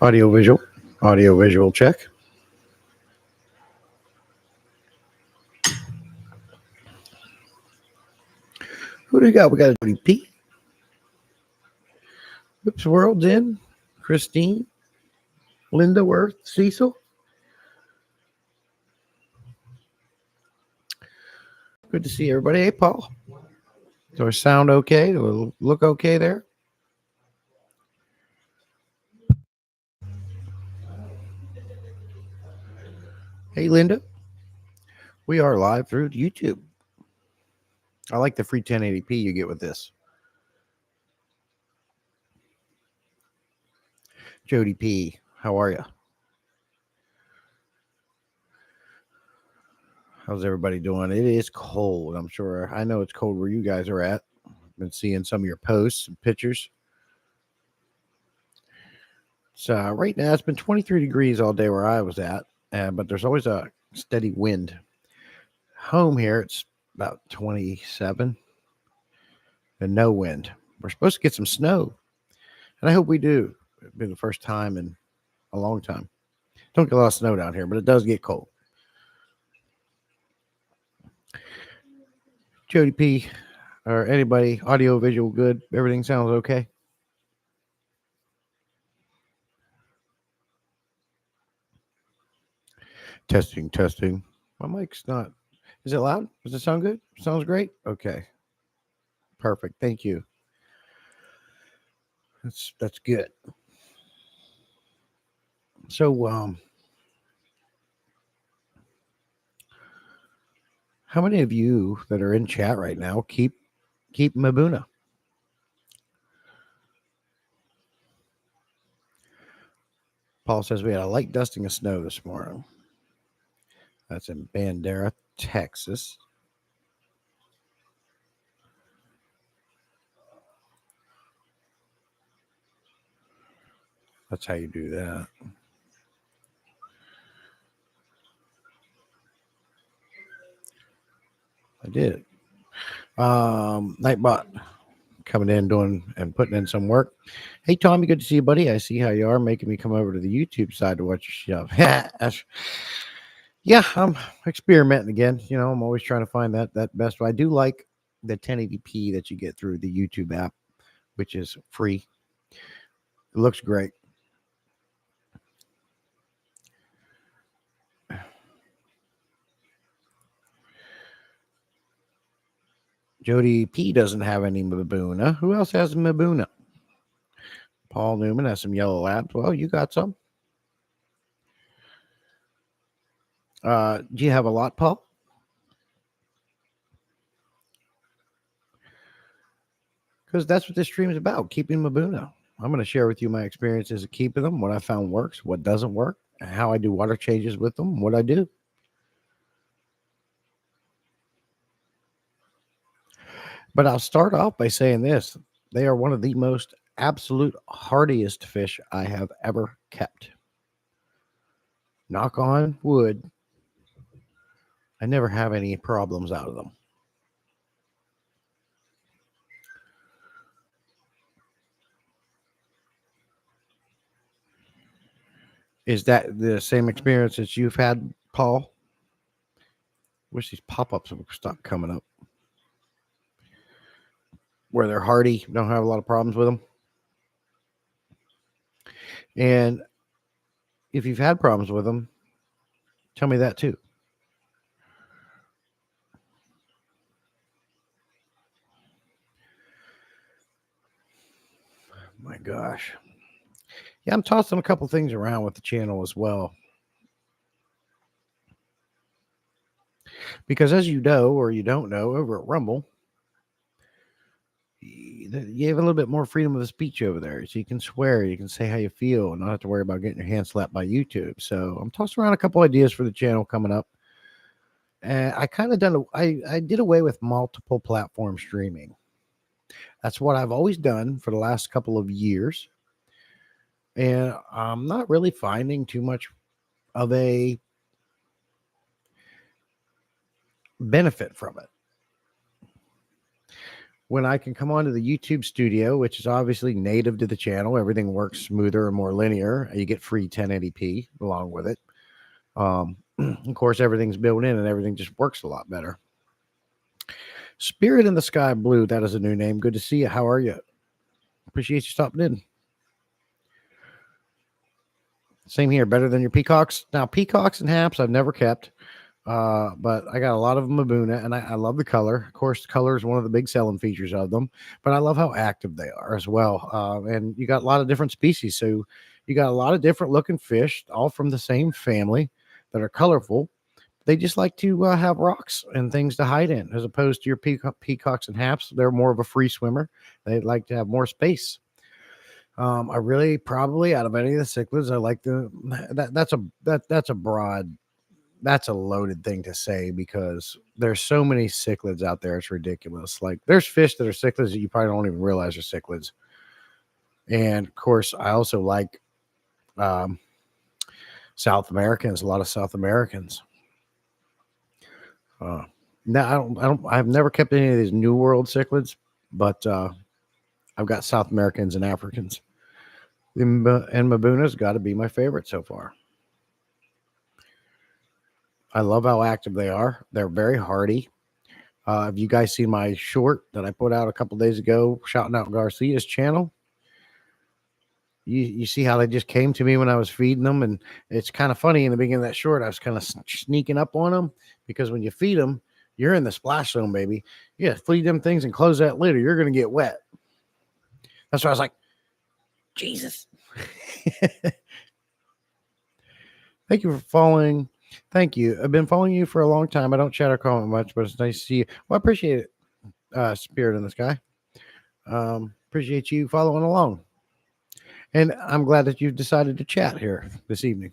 Audio visual check. Who do we got? We got Jody P. Oops, World's in. Christine. Linda Worth. Cecil. Good to see everybody. Hey, Paul. Does our sound okay? Do we look okay there? Hey, Linda. We are live through YouTube. I like the free 1080p you get with this. Jody P, how are you? How's everybody doing? It is cold, I'm sure. I know it's cold where you guys are at. I've been seeing some of your posts and pictures. So right now it's been 23 degrees all day where I was at, but there's always a steady wind. Home here, it's about 27 and no wind. We're supposed to get some snow, and I hope we do. It'll be the first time in a long time. Don't get a lot of snow down here, but it does get cold. Jody P, or anybody, audio, visual, good? Everything sounds okay? Testing. My mic's not. Is it loud? Does it sound good? Sounds great? Okay. Perfect. Thank you. That's good. So, how many of you that are in chat right now keep mbuna? Paul says we had a light dusting of snow this morning. That's in Bandera, Texas. That's how you do that. I did. Nightbot coming in doing and putting in some work. Hey Tommy, good to see you, buddy. I see how you are making me come over to the YouTube side to watch your stuff. Yeah, I'm experimenting again. You know, I'm always trying to find that best. I do like the 1080p that you get through the YouTube app, which is free. It looks great. Jody P doesn't have any mbuna. Who else has a mbuna? Paul Newman has some yellow labs. Well, you got some. Do you have a lot, Paul? Because that's what this stream is about, keeping mbuna. I'm going to share with you my experiences of keeping them, what I found works, what doesn't work, and how I do water changes with them, what I do. But I'll start off by saying this. They are one of the most absolute hardiest fish I have ever kept. Knock on wood, I never have any problems out of them. Is that the same experience that you've had, Paul? Wish these pop-ups would stop coming up. Where they're hardy, don't have a lot of problems with them. And if you've had problems with them, tell me that too. My gosh. Yeah, I'm tossing a couple things around with the channel as well. Because as you know, or you don't know, over at Rumble, you have a little bit more freedom of speech over there. So you can swear, you can say how you feel, and not have to worry about getting your hand slapped by YouTube. So I'm tossing around a couple ideas for the channel coming up. And I kind of I did away with multiple platform streaming. That's what I've always done for the last couple of years. And I'm not really finding too much of a benefit from it. when I can come onto the YouTube studio, which is obviously native to the channel, everything works smoother and more linear. You get free 1080p along with it. Of course, everything's built in and everything just works a lot better. Spirit in the Sky Blue, that is a new name. Good to see you. How are you? Appreciate you stopping in. Same here. Better than your peacocks. Now, peacocks and haps I've never kept. But I got a lot of mbuna, and I love the color. Of course, the color is one of the big selling features of them, but I love how active they are as well. And you got a lot of different species. So you got a lot of different looking fish, all from the same family that are colorful. They just like to have rocks and things to hide in, as opposed to your peacocks and haps. They're more of a free swimmer. They like to have more space. I really probably out of any of the cichlids, I like that's a broad, that's a loaded thing to say because there's so many cichlids out there. It's ridiculous. Like there's fish that are cichlids that you probably don't even realize are cichlids. And of course, I also like South Americans, a lot of South Americans. Now I've never kept any of these New World cichlids, but I've got South Americans and Africans. And Mbuna's got to be my favorite so far. I love how active they are. They're very hardy. Have you guys seen my short that I put out a couple days ago, shouting out Garcia's channel? You see how they just came to me when I was feeding them, and it's kind of funny in the beginning of that short. I was kind of sneaking up on them because when you feed them, you're in the splash zone, baby. Yeah, feed them things and close that lid, or you're going to get wet. That's why I was like, Jesus. Thank you for following. Thank you. I've been following you for a long time. I don't chat or comment much, but it's nice to see you. Well, I appreciate it, Spirit in the Sky. Appreciate you following along. And I'm glad that you've decided to chat here this evening.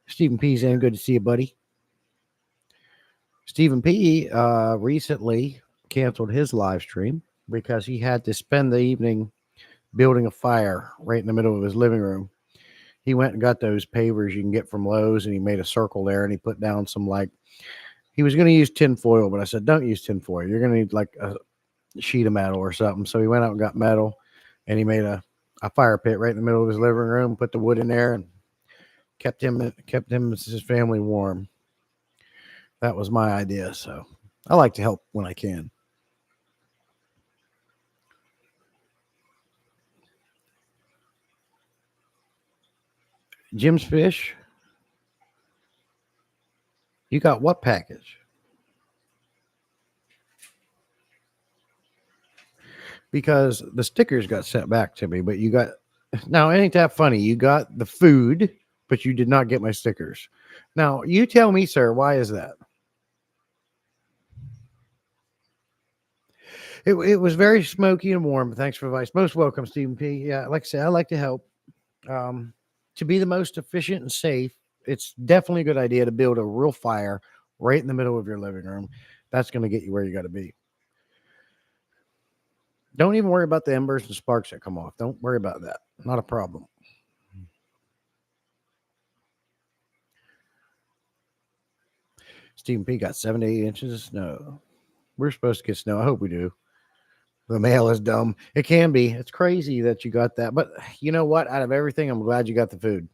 Stephen P's in. Good to see you, buddy. Stephen P recently canceled his live stream because he had to spend the evening building a fire right in the middle of his living room. He went and got those pavers you can get from Lowe's, and he made a circle there, and he put down some, like, he was going to use tin foil, but I said, don't use tin foil. You're going to need like a sheet of metal or something. So he went out and got metal, and he made a fire pit right in the middle of his living room, put the wood in there, and kept him and his family warm. That was my idea. So I like to help when I can. Jim's Fish. You got what package? Because the stickers got sent back to me, but you got, now ain't that funny? You got the food, but you did not get my stickers. Now you tell me, sir, why is that? It was very smoky and warm. Thanks for advice. Most welcome, Stephen P. Yeah, like I said, I like to help. To be the most efficient and safe, it's definitely a good idea to build a real fire right in the middle of your living room. That's going to get you where you got to be. Don't even worry about the embers and sparks that come off. Don't worry about that. Not a problem. Stephen P got 7 to 8 inches of snow. We're supposed to get snow. I hope we do. The mail is dumb. It can be. It's crazy that you got that. But you know what? Out of everything, I'm glad you got the food.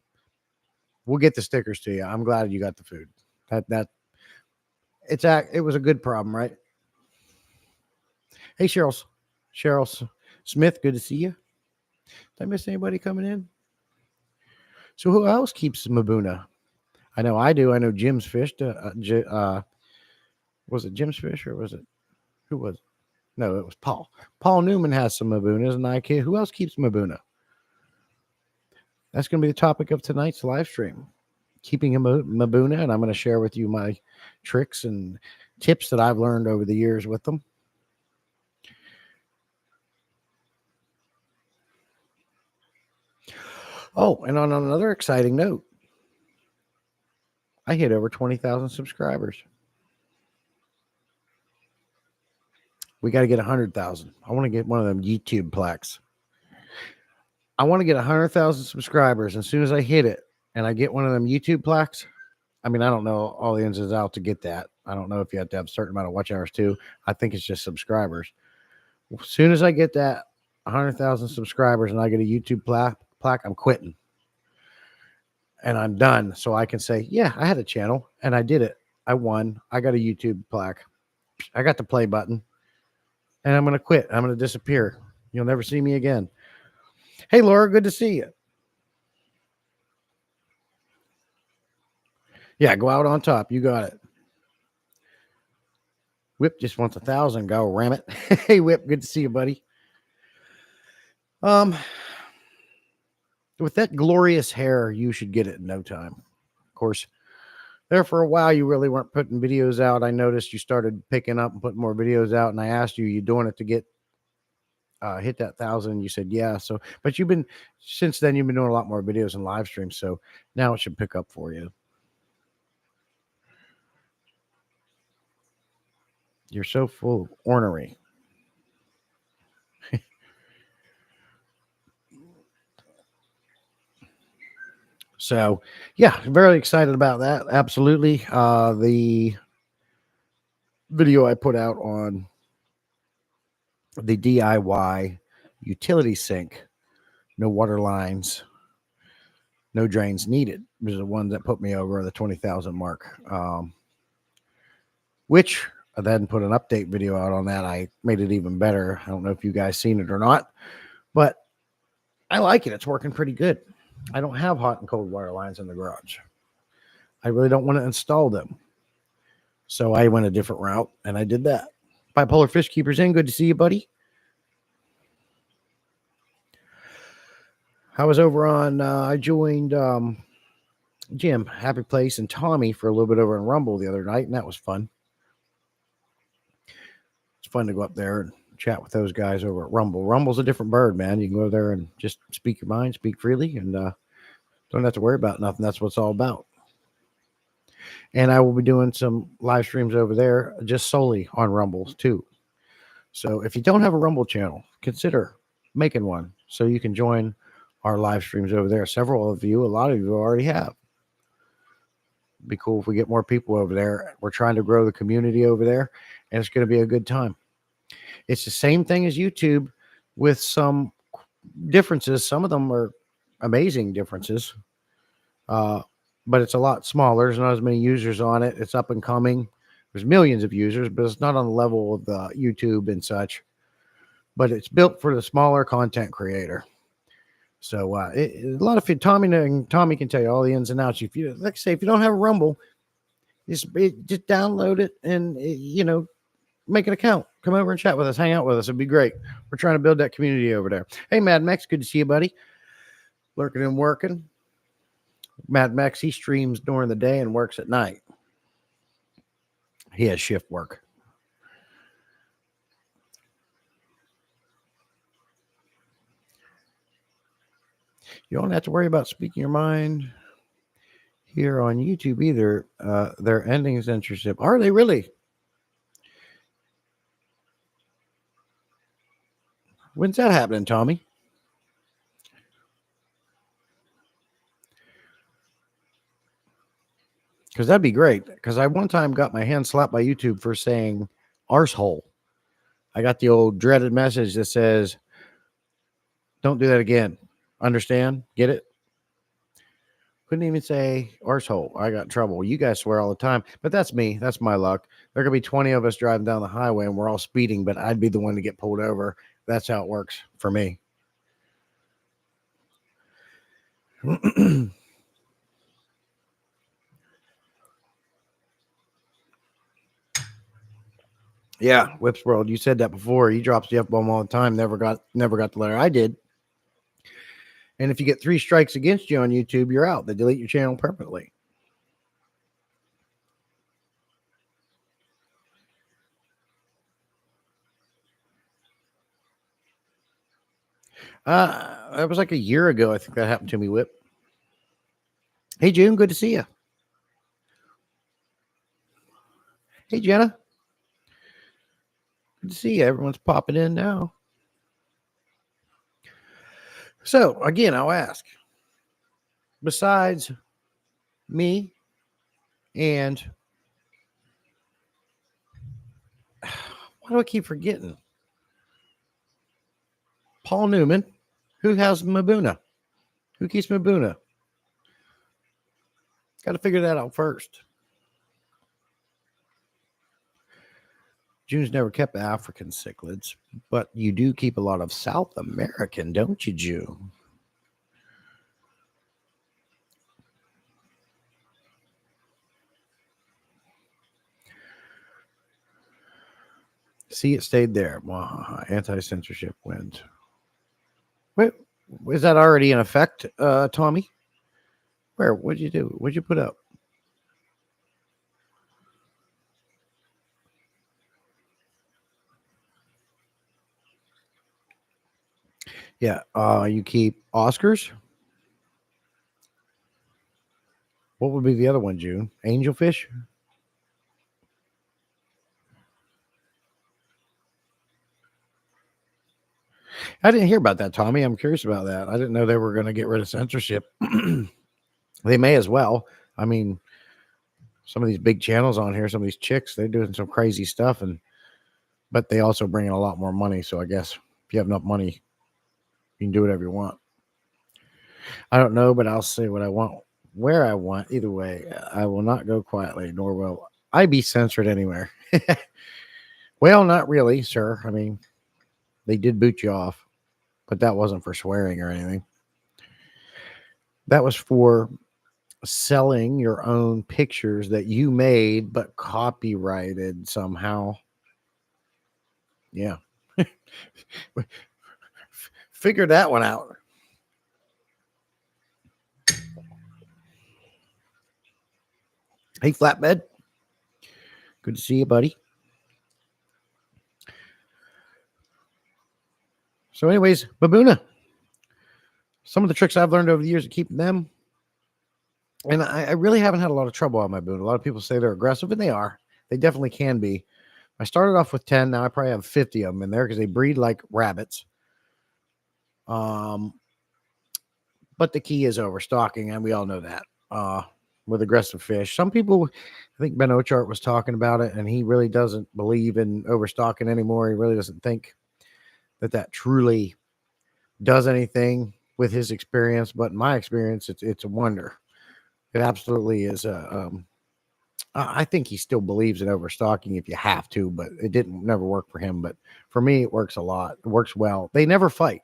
We'll get the stickers to you. I'm glad you got the food. It was a good problem, right? Hey, Cheryl Smith, good to see you. Did I miss anybody coming in? So who else keeps mbuna? I know I do. I know Jim's Fish. Was it Jim's Fish or was it, who was it? No, it was Paul. Paul Newman has some mbunas, and I kid. Who else keeps mbuna? That's going to be the topic of tonight's live stream. Keeping a mbuna, and I'm going to share with you my tricks and tips that I've learned over the years with them. Oh, and on another exciting note, I hit over 20,000 subscribers. We got to get 100,000. I want to get one of them YouTube plaques. I want to get 100,000 subscribers. As soon as I hit it and I get one of them YouTube plaques, I mean, I don't know all the ins and outs to get that. I don't know if you have to have a certain amount of watch hours too. I think it's just subscribers. As soon as I get that 100,000 subscribers and I get a YouTube plaque, I'm quitting and I'm done. So I can say, yeah, I had a channel and I did it. I won. I got a YouTube plaque. I got the play button and I'm going to quit. I'm going to disappear. You'll never see me again. Hey, Laura, good to see you. Yeah, go out on top. You got it. Whip just wants 1,000. Go, ram it. Hey, Whip, good to see you, buddy. With that glorious hair, you should get it in no time. Of course, there for a while, you really weren't putting videos out. I noticed you started picking up and putting more videos out, and I asked you, you doing it to get hit that 1,000? You said yeah. So, but since then you've been doing a lot more videos and live streams. So now it should pick up for you. You're so full of ornery. So, yeah, very excited about that. Absolutely. The video I put out on the DIY utility sink, no water lines, no drains needed, was the one that put me over the 20,000 mark. Which I then put an update video out on that. I made it even better. I don't know if you guys seen it or not, but I like it. It's working pretty good. I don't have hot and cold water lines in the garage. I really don't want to install them. So I went a different route and I did that. Bipolar Fish Keepers in. Good to see you, buddy. I was over on, I joined Jim, Happy Place, and Tommy for a little bit over in Rumble the other night, and that was fun. It's fun to go up there and chat with those guys over at Rumble. Rumble's a different bird, man. You can go there and just speak your mind, speak freely, and don't have to worry about nothing. That's what it's all about. And I will be doing some live streams over there just solely on Rumble too. So if you don't have a Rumble channel, consider making one so you can join our live streams over there. Several of you, a lot of you already have. It'd be cool if we get more people over there. We're trying to grow the community over there, and it's going to be a good time. It's the same thing as YouTube with some differences. Some of them are amazing differences, but it's a lot smaller. There's not as many users on it. It's up and coming. There's millions of users, but it's not on the level of the YouTube and such. But it's built for the smaller content creator. So a lot of it, Tommy can tell you all the ins and outs. If you, like I say, if you don't have a Rumble, just download it and make an account. Come over and chat with us, hang out with us. It'd be great. We're trying to build that community over there. Hey, Mad Mex, good to see you, buddy. Lurking and working. Mad Mex, he streams during the day and works at night. He has shift work. You don't have to worry about speaking your mind here on YouTube either. They're ending censorship. Are they really? When's that happening, Tommy? Because that'd be great. Because I one time got my hand slapped by YouTube for saying arsehole. I got the old dreaded message that says, don't do that again. Understand? Get it? Couldn't even say arsehole. I got in trouble. You guys swear all the time, but that's me. That's my luck. There could be 20 of us driving down the highway and we're all speeding, but I'd be the one to get pulled over. That's how it works for me. Yeah, Whips World. You said that before. He drops the F-bomb all the time. Never got the letter. I did. And if you get 3 strikes against you on YouTube, you're out. They delete your channel permanently. That was like a year ago. I think that happened to me, Whip. Hey, June. Good to see you. Hey, Jenna. Good to see you. Everyone's popping in now. So, again, I'll ask. Besides me and Why do I keep forgetting? Paul Newman. Who has mbuna? Who keeps mbuna? Got to figure that out first. June's never kept African cichlids, but you do keep a lot of South American, don't you, June? See, it stayed there. Anti-censorship wins. Wait, is that already in effect, Tommy? Where? What'd you do? What'd you put up? Yeah, you keep Oscars. What would be the other one, June? Angelfish? I didn't hear about that, Tommy. I'm curious about that. I didn't know they were going to get rid of censorship. They may as well. I mean, some of these big channels on here, some of these chicks, they're doing some crazy stuff, but they also bring in a lot more money. So I guess if you have enough money, you can do whatever you want. I don't know, but I'll say what I want, where I want. Either way, I will not go quietly, nor will I be censored anywhere. Well, not really, sir. I mean, they did boot you off, but that wasn't for swearing or anything. That was for selling your own pictures that you made but copyrighted somehow. Yeah. Figure that one out. Hey, Flatbed. Good to see you, buddy. So, anyways, mbuna. Some of the tricks I've learned over the years of keeping them, and I really haven't had a lot of trouble on my mbuna. A lot of people say they're aggressive, and they are. They definitely can be. I started off with 10. Now I probably have 50 of them in there because they breed like rabbits. But the key is overstocking, and we all know that. With aggressive fish, some people, I think Ben Ochart was talking about it, and he really doesn't believe in overstocking anymore. He really doesn't think that truly does anything with his experience. But in my experience, it's a wonder. It absolutely is. I think he still believes in overstocking if you have to, but it didn't never work for him. But for me, it works a lot. It works well. They never fight.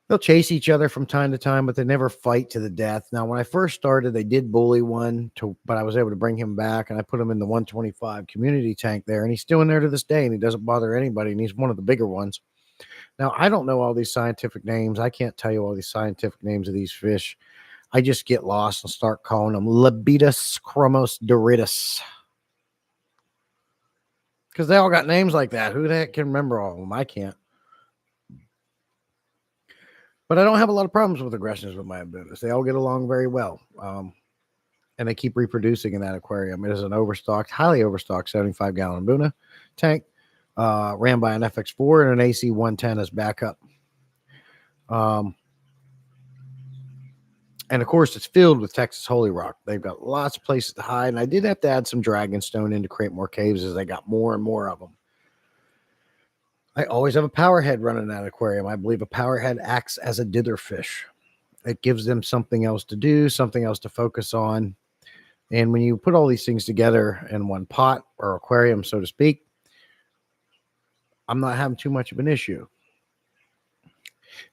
They'll chase each other from time to time, but they never fight to the death. Now, when I first started, they did bully one, but I was able to bring him back, and I put him in the 125 community tank there, and he's still in there to this day, and he doesn't bother anybody, and he's one of the bigger ones. Now, I don't know all these scientific names. I can't tell you all these scientific names of these fish. I just get lost and start calling them Libetus chromos doridus because they all got names like that. Who the heck can remember all of them? I can't. But I don't have a lot of problems with aggressions with my mbunas. They all get along very well. And they keep reproducing in that aquarium. It is an overstocked, highly overstocked 75-gallon mbuna tank, ran by an FX4 and an AC 110 as backup. And of course, it's filled with Texas Holy Rock. They've got lots of places to hide. And I did have to add some dragonstone in to create more caves as they got more and more of them. I always have a power head running that aquarium. I believe a power head acts as a dither fish. It gives them something else to do, something else to focus on. And when you put all these things together in one pot or aquarium, so to speak, I'm not having too much of an issue.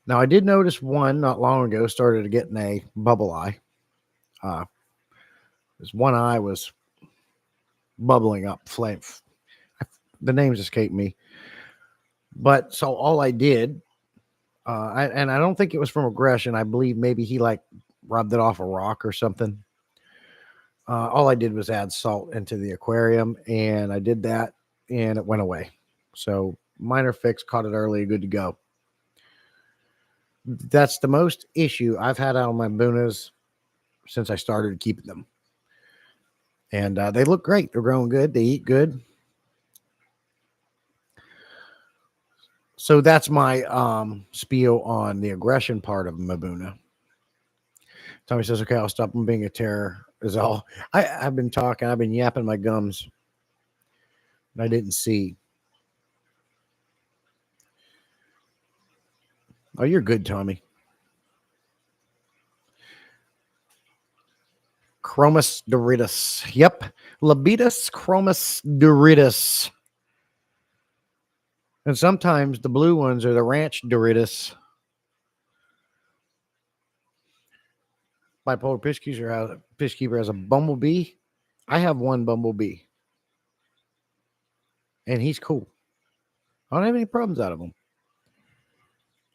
Now, I did notice one not long ago started getting a bubble eye. His one eye was bubbling up, flame. The names escape me. But so all I did, and I don't think it was from aggression. I believe maybe he like rubbed it off a rock or something. All I did was add salt into the aquarium, and I did that, and it went away. So minor fix, caught it early, good to go. That's the most issue I've had out on my mbunas since I started keeping them. And they look great. They're growing good. They eat good. So that's my spiel on the aggression part of mbuna. Tommy says, okay, I'll stop him being a terror is all. I've been talking. I've been yapping my gums. And I didn't see. Oh, you're good, Tommy. Chromis Doritus. Yep. Labitus Chromis Doritus. And sometimes the blue ones are the Ranch Doritus. Bipolar Fishkeeper has a bumblebee. I have one bumblebee. And he's cool. I don't have any problems out of him.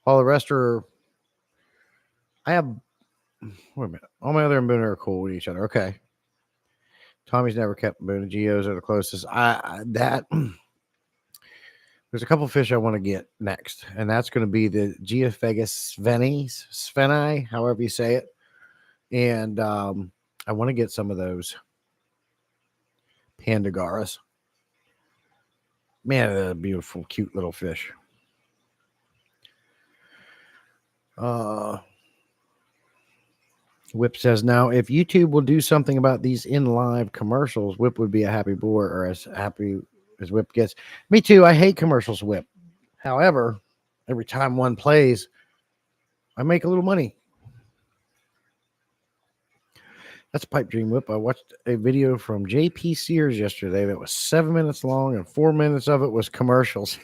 All the rest are. I have. Wait a minute. All my other mbuna are cool with each other. Okay. Tommy's never kept mbuna. Geos are the closest. There's a couple fish I want to get next, and that's going to be the Geophagus sveni, however you say it. And I want to get some of those Pandagaras. Man, they're a beautiful, cute little fish. Whip says, now, if YouTube will do something about these in-live commercials, Whip would be a happy boy, or as happy as Whip gets. Me too. I hate commercials, Whip. However, every time one plays, I make a little money. That's Pipe Dream Whip. I watched a video from JP Sears yesterday that was 7 minutes long, and 4 minutes of it was commercials.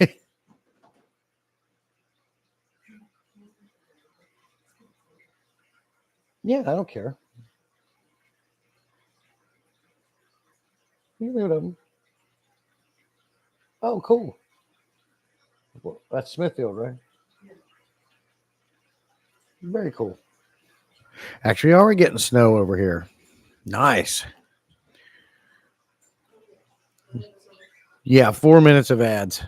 Yeah, I don't care. You rid of them. Oh, cool. Well, that's Smithfield, right? Very cool. Actually, are we getting snow over here? Nice. Yeah, 4 minutes of ads.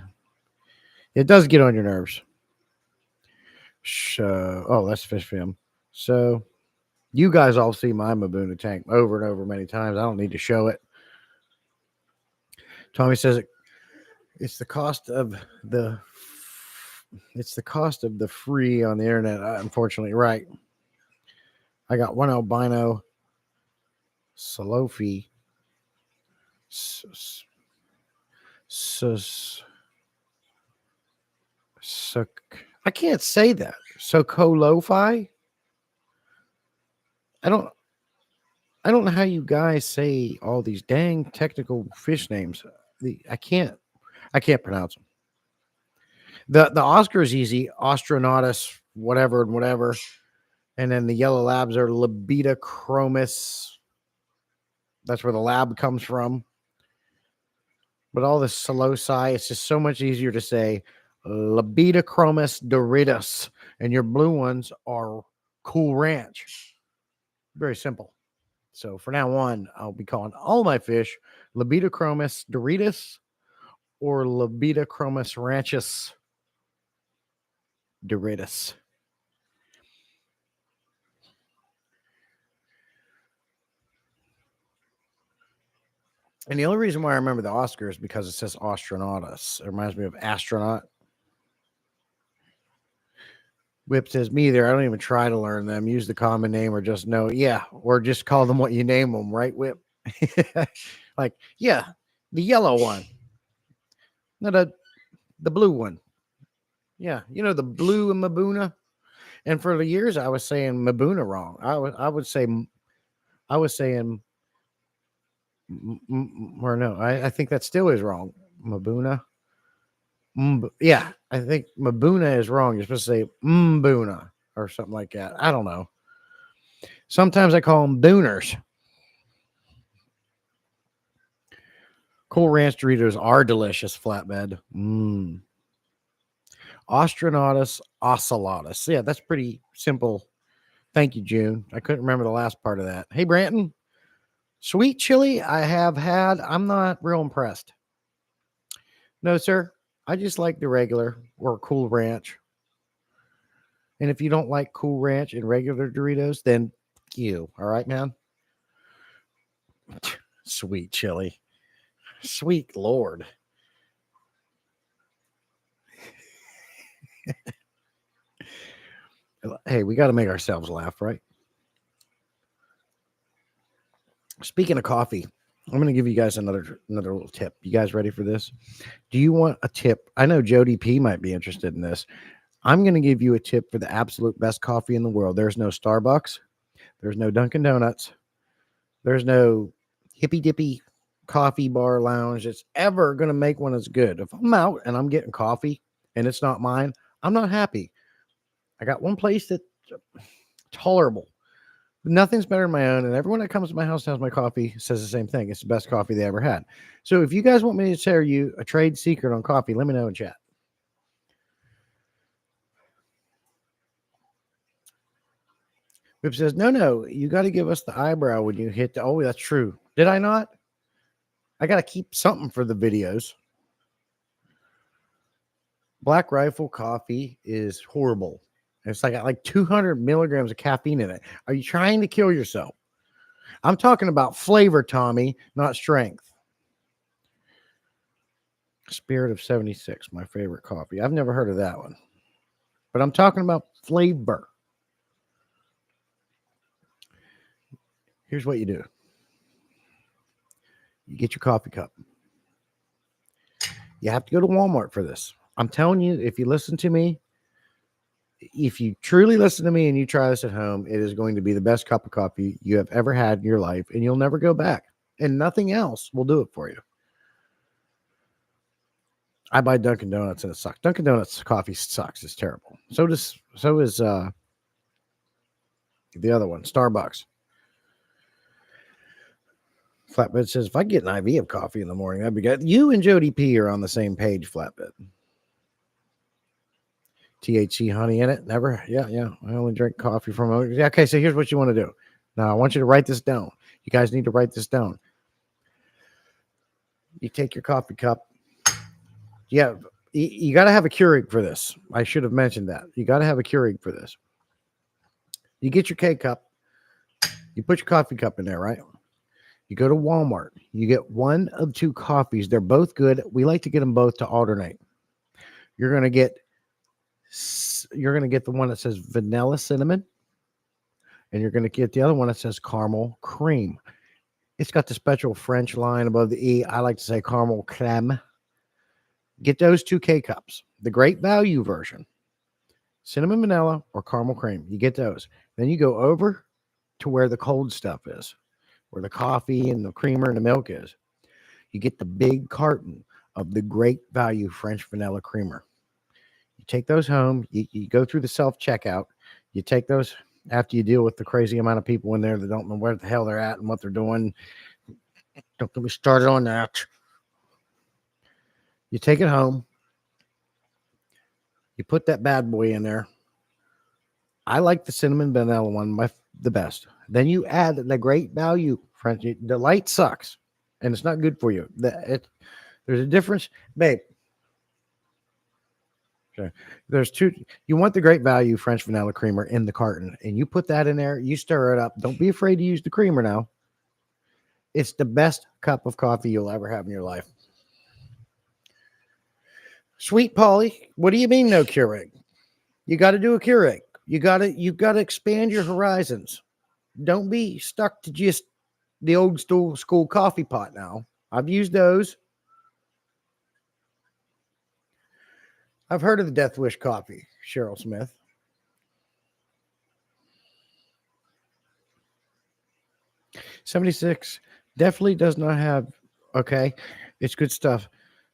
It does get on your nerves. Oh, that's fish film. So, you guys all see my mbuna tank over and over many times. I don't need to show it. Tommy says it's the cost of the free on the internet. Unfortunately, right. I got one albino Salofi. I can't say that. Sokolofi. I don't know how you guys say all these dang technical fish names. I can't pronounce them. The Oscar is easy. Ostronautus, whatever and whatever. And then the yellow labs are Labida chromis. That's where the lab comes from. But all this Salosi, it's just so much easier to say Labida chromis Doritus. And your blue ones are Cool Ranch. Very simple. So for now on, I'll be calling all my fish Labida chromis Doritus or Labida chromis Ranchus Doritus. And the only reason why I remember the Oscar is because it says Ostronautus. It reminds me of astronaut. Whip says, me either. I don't even try to learn them. Use the common name or just know. Yeah. Or just call them what you name them, right, Whip? Like, yeah, the yellow one. No, the blue one. Yeah. You know, the blue and mbuna. And for the years, I was saying mbuna wrong. I was saying, or no, I think that still is wrong. Mbuna. Yeah, I think mbuna is wrong. You're supposed to say mbuna or something like that. I don't know. Sometimes I call them booners. Cool Ranch Doritos are delicious, flatbed. Ostronautus ocellatus. Yeah, that's pretty simple. Thank you, June. I couldn't remember the last part of that. Hey, Branton. Sweet chili I have had. I'm not real impressed. No, sir. I just like the regular or Cool Ranch. And if you don't like Cool Ranch and regular Doritos, then you. All right, man? Sweet chili. Sweet Lord. Hey, we got to make ourselves laugh, right? Speaking of coffee, I'm going to give you guys another little tip. You guys ready for this? Do you want a tip? I know Jody P might be interested in this. I'm going to give you a tip for the absolute best coffee in the world. There's no Starbucks. There's no Dunkin' Donuts. There's no hippy dippy coffee bar lounge that's ever going to make one as good. If I'm out and I'm getting coffee and it's not mine, I'm not happy. I got one place that's tolerable. Nothing's better than my own. And everyone that comes to my house and has my coffee says the same thing. It's the best coffee they ever had. So if you guys want me to share you a trade secret on coffee, let me know in chat. Whip says, no, you got to give us the eyebrow when you hit the. Oh, that's true. Did I not? I got to keep something for the videos. Black Rifle coffee is horrible. It's like 200 milligrams of caffeine in it. Are you trying to kill yourself? I'm talking about flavor, Tommy, not strength. Spirit of 76, my favorite coffee. I've never heard of that one. But I'm talking about flavor. Here's what you do. You get your coffee cup. You have to go to Walmart for this. I'm telling you, if you listen to me, if you truly listen to me and you try this at home, it is going to be the best cup of coffee you have ever had in your life, and you'll never go back. And nothing else will do it for you. I buy Dunkin' Donuts and it sucks. Dunkin' Donuts coffee sucks. It's terrible. So is the other one, Starbucks. Flatbed says, if I get an IV of coffee in the morning, that'd be good. You and Jody P are on the same page, Flatbed. THC honey in it. Never. Yeah. I only drink coffee from. Okay, so here's what you want to do. Now, I want you to write this down. You guys need to write this down. You take your coffee cup. Yeah, you got to have a Keurig for this. I should have mentioned that. You got to have a Keurig for this. You get your K cup. You put your coffee cup in there, right? You go to Walmart. You get one of two coffees. They're both good. We like to get them both to alternate. You're going to get the one that says vanilla cinnamon, and you're going to get the other one that says caramel cream. It's got the special French line above the E. I like to say caramel creme. Get those two K cups, the great value version, cinnamon vanilla or caramel cream. You get those. Then you go over to where the cold stuff is, where the coffee and the creamer and the milk is. You get the big carton of the great value French vanilla creamer. You take those home. You go through the self-checkout. You take those after you deal with the crazy amount of people in there that don't know where the hell they're at and what they're doing. Don't get me started on that. You take it home. You put that bad boy in there. I like the cinnamon vanilla one, the best. Then you add the great value French. The light sucks, and it's not good for you. There's a difference, babe. Okay. There's two. You want the great value French vanilla creamer in the carton, and you put that in there. You stir it up. Don't be afraid to use the creamer now. It's the best cup of coffee you'll ever have in your life. Sweet Polly, what do you mean no Keurig? You got to do a Keurig. You've got to expand your horizons. Don't be stuck to just the old school coffee pot now. I've used those. I've heard of the Death Wish coffee, Cheryl Smith. $76 definitely does not have, okay, it's good stuff.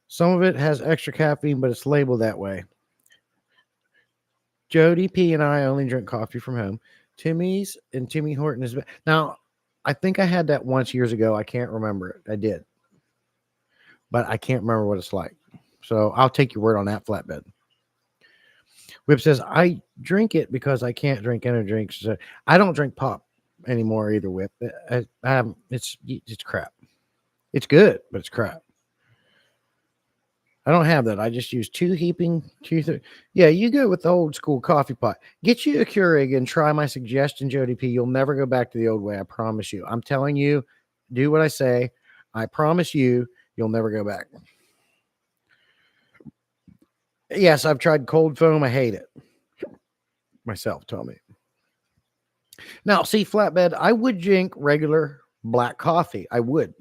Some of it has extra caffeine, but it's labeled that way. Jody P and I only drink coffee from home. Timmy's and Timmy Horton is. Now, I think I had that once years ago. I can't remember it. I did. But I can't remember what it's like. So I'll take your word on that, Flatbed. Whip says, I drink it because I can't drink energy drinks. So I don't drink pop anymore either, Whip. It's crap. It's good, but it's crap. I don't have that. I just use two heaping. Yeah, you go with the old school coffee pot. Get you a Keurig and try my suggestion, Jody P. You'll never go back to the old way. I promise you. I'm telling you, do what I say. I promise you, you'll never go back. Yes, I've tried cold foam. I hate it. Myself, tell me. Now, see, Flatbed, I would drink regular black coffee. I would.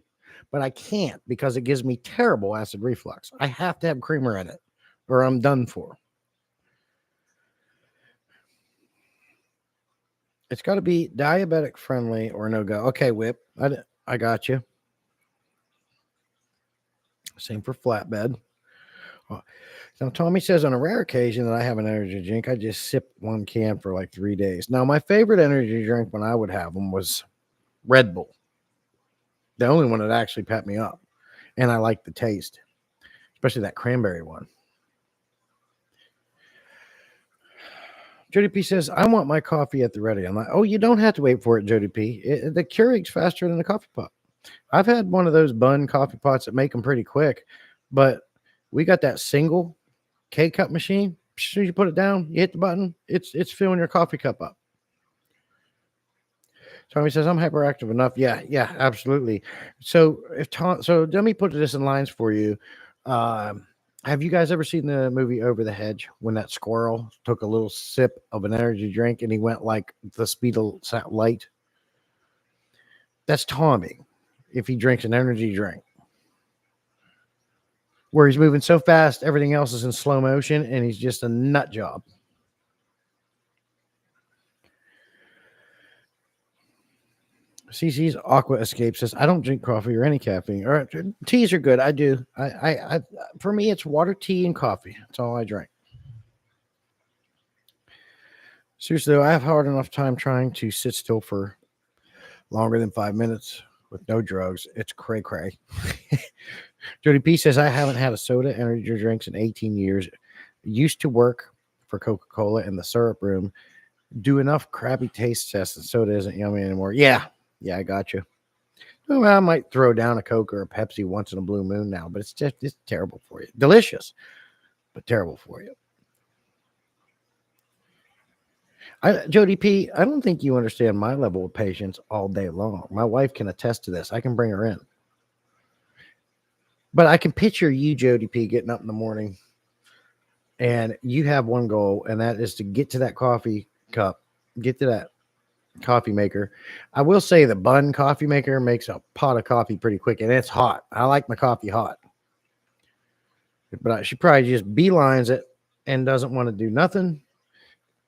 But I can't because it gives me terrible acid reflux. I have to have creamer in it or I'm done for. It's got to be diabetic friendly or no go. Okay, Whip. I got you. Same for flatbed. Uh, Now, Tommy says on a rare occasion that I have an energy drink, I just sip one can for like 3 days. Now, my favorite energy drink when I would have them was Red Bull, the only one that actually pepped me up. And I like the taste, especially that cranberry one. Jody P says, I want my coffee at the ready. I'm like, oh, you don't have to wait for it, Jody P. The Keurig's faster than the coffee pot. I've had one of those bun coffee pots that make them pretty quick, but we got that single K cup machine. As soon as you put it down, you hit the button, it's filling your coffee cup up. Tommy says, I'm hyperactive enough. Yeah, absolutely. So let me put this in lines for you. Have you guys ever seen the movie Over the Hedge when that squirrel took a little sip of an energy drink and he went like the speed of light? That's Tommy if he drinks an energy drink. Where he's moving so fast, everything else is in slow motion, and he's just a nut job. CC's Aqua Escape says, I don't drink coffee or any caffeine. All right, teas are good. I do. I for me, it's water, tea, and coffee. That's all I drink. Seriously, though, I have hard enough time trying to sit still for longer than 5 minutes with no drugs. It's cray cray. Jody P says, I haven't had a soda energy drinks in 18 years. Used to work for Coca-Cola in the syrup room. Do enough crappy taste tests and soda isn't yummy anymore. Yeah, I got you. Well, I might throw down a Coke or a Pepsi once in a blue moon now, but it's terrible for you. Delicious, but terrible for you. Jody P, I don't think you understand my level of patience all day long. My wife can attest to this. I can bring her in. But I can picture you, Jody P, getting up in the morning and you have one goal, and that is to get to that coffee cup, get to that coffee maker. I will say the Bun coffee maker makes a pot of coffee pretty quick, and it's hot. I like my coffee hot. But she probably just beelines it and doesn't want to do nothing.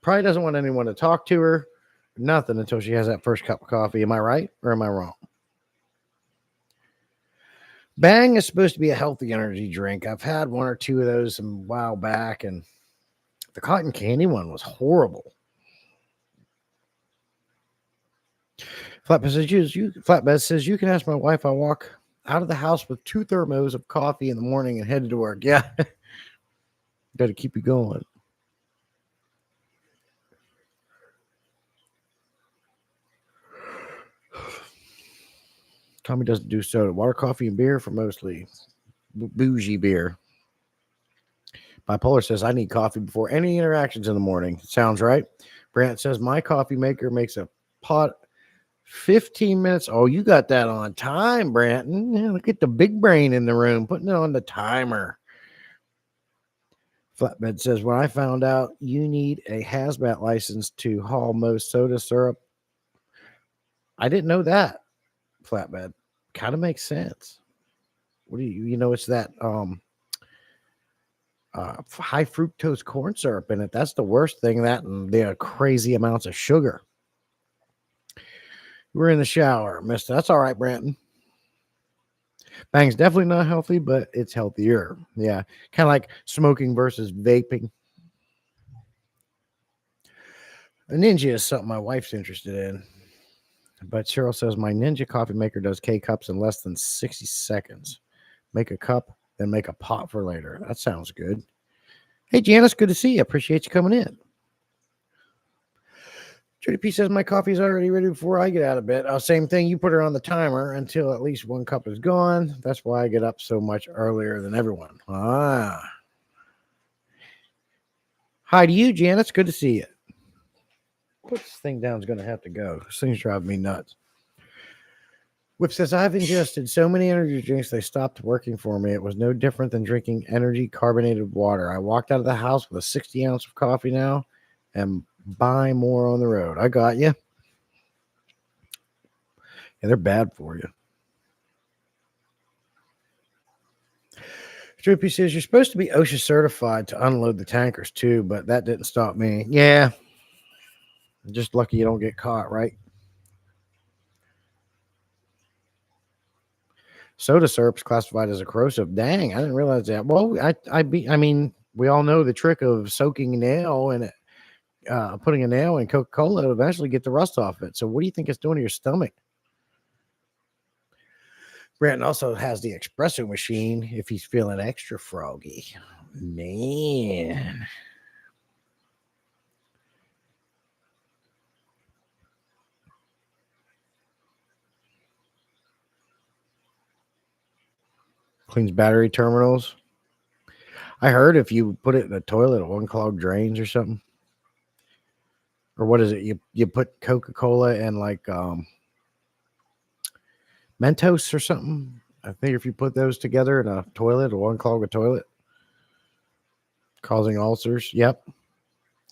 Probably doesn't want anyone to talk to her, nothing until she has that first cup of coffee. Am I right or am I wrong? Bang is supposed to be a healthy energy drink. I've had one or two of those a while back, and the cotton candy one was horrible. Flatbed says you can ask my wife. I walk out of the house with 2 thermos of coffee in the morning and headed to work. Yeah, got to keep you going. Tommy doesn't do soda. Water, coffee, and beer for mostly bougie beer. Bipolar says, I need coffee before any interactions in the morning. Sounds right. Brant says, my coffee maker makes a pot 15 minutes. Oh, you got that on time, Branton. Yeah, look at the big brain in the room, putting it on the timer. Flatbed says, when I found out you need a hazmat license to haul most soda syrup, I didn't know that. Flatbed kind of makes sense. What do you know? It's that high fructose corn syrup in it. That's the worst thing. That and the crazy amounts of sugar. We're in the shower, mister. That's all right, Branton. Bang's definitely not healthy, but it's healthier. Yeah, kind of like smoking versus vaping. A Ninja is something my wife's interested in. But Cheryl says, my Ninja coffee maker does K-cups in less than 60 seconds. Make a cup, then make a pot for later. That sounds good. Hey, Janice, good to see you. Appreciate you coming in. Judy P says, my coffee's already ready before I get out of bed. Same thing. You put her on the timer until at least 1 cup is gone. That's why I get up so much earlier than everyone. Hi to you, Janice. Good to see you. Put this thing down is going to have to go. This thing's driving me nuts. Whip says, I've ingested so many energy drinks, they stopped working for me. It was no different than drinking energy carbonated water. I walked out of the house with a 60 ounce of coffee now and buy more on the road. I got you. Yeah, they're bad for you. Droopy says, you're supposed to be OSHA certified to unload the tankers too, but that didn't stop me. Yeah. Just lucky you don't get caught, right? Soda syrup's classified as a corrosive. Dang, I didn't realize that. Well, I mean, we all know the trick of soaking a nail and putting a nail in Coca-Cola to eventually get the rust off it. So what do you think it's doing to your stomach? Brandon also has the espresso machine if he's feeling extra froggy. Man. Cleans battery terminals. I heard if you put it in a toilet, it'll unclog drains or something. Or what is it? You put Coca-Cola and like Mentos or something. I think if you put those together in a toilet, it'll unclog a toilet, causing ulcers. Yep.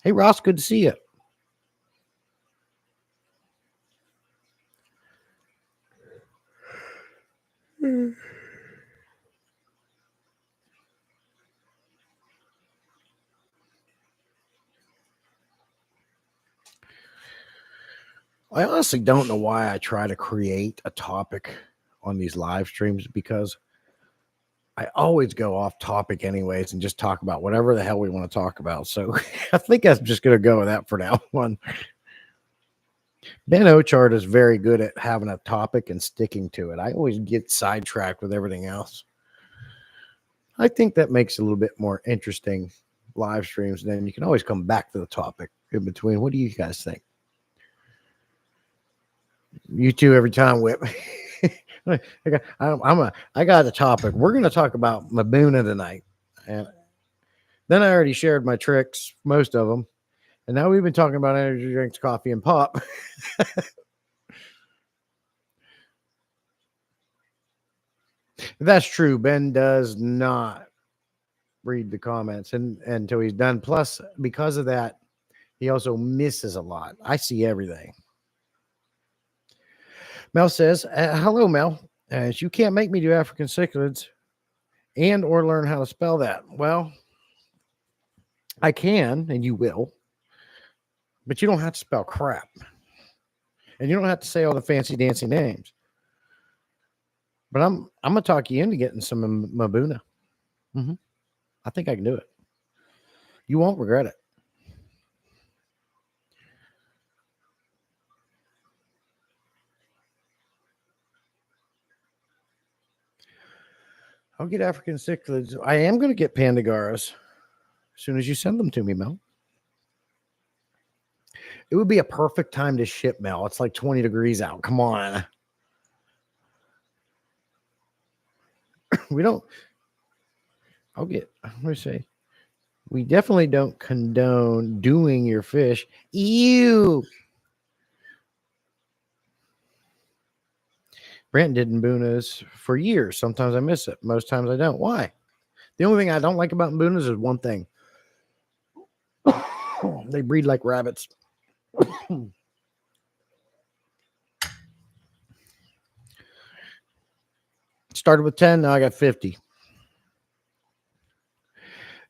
Hey Ross, good to see you. I honestly don't know why I try to create a topic on these live streams because I always go off topic anyways and just talk about whatever the hell we want to talk about. So I think I'm just going to go with that for now. One. Ben Ochart is very good at having a topic and sticking to it. I always get sidetracked with everything else. I think that makes it a little bit more interesting live streams. And then you can always come back to the topic in between. What do you guys think? You two every time, Whip. I got a topic. We're going to talk about mbuna tonight. And then I already shared my tricks, most of them. And now we've been talking about energy drinks, coffee, and pop. That's true. Ben does not read the comments until he's done. Plus, because of that, he also misses a lot. I see everything. Mel says, hello, Mel. You can't make me do African cichlids and or learn how to spell that. Well, I can, and you will. But you don't have to spell crap. And you don't have to say all the fancy dancy names. But I'm gonna talk you into getting some mbuna. Mm-hmm. I think I can do it. You won't regret it. I'll get African cichlids. I am going to get pandagoras as soon as you send them to me, Mel. It would be a perfect time to ship, Mel. It's like 20 degrees out. Come on. We don't. I'll get. Let me say. We definitely don't condone doing your fish. Ew. Brent did mbunas for years. Sometimes I miss it. Most times I don't. Why? The only thing I don't like about mbunas is one thing. They breed like rabbits. Started with 10, now I got 50.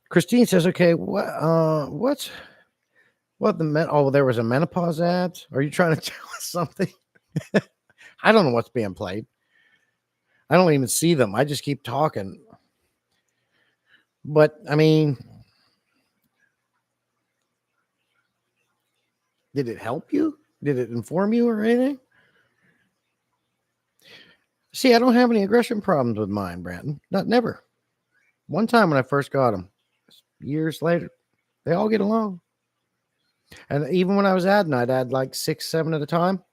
Christine says, okay, what there was a menopause ad? Are you trying to tell us something? I don't know what's being played. I don't even see them. I just keep talking. But I mean, did it help you? Did it inform you or anything? See, I don't have any aggression problems with mine, Brandon. Never. One time when I first got them, years later, they all get along. And even when I was adding, I'd add like 6, 7 at a time.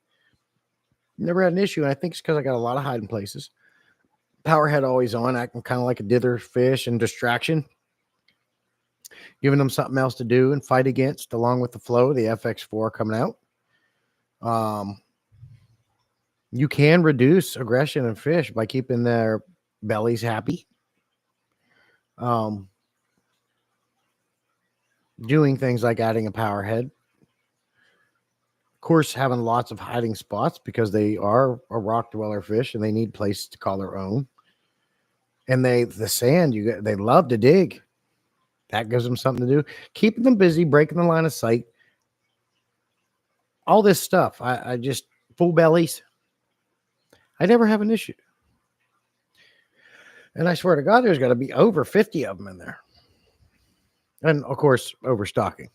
Never had an issue. And I think it's because I got a lot of hiding places. Power head always on, acting kind of like a dither fish and distraction. Giving them something else to do and fight against, along with the flow, the FX4 coming out. You can reduce aggression in fish by keeping their bellies happy. Doing things like adding a power head. Of course, having lots of hiding spots because they are a rock dweller fish and they need places to call their own. And the sand, they love to dig. That gives them something to do. Keeping them busy, breaking the line of sight. all this stuff. I just full bellies. I never have an issue. And I swear to God, there's got to be over 50 of them in there. And of course, overstocking.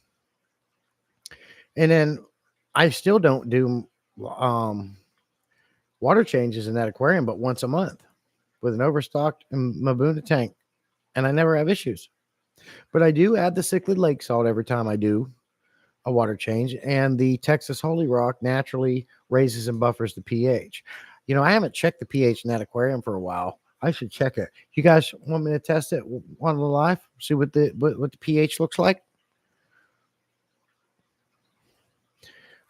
And then I still don't do water changes in that aquarium, but once a month with an overstocked mbuna tank. And I never have issues. But I do add the cichlid lake salt every time I do a water change. And the Texas Holy Rock naturally raises and buffers the pH. You know, I haven't checked the pH in that aquarium for a while. I should check it. You guys want me to test it on the live? See what the pH looks like?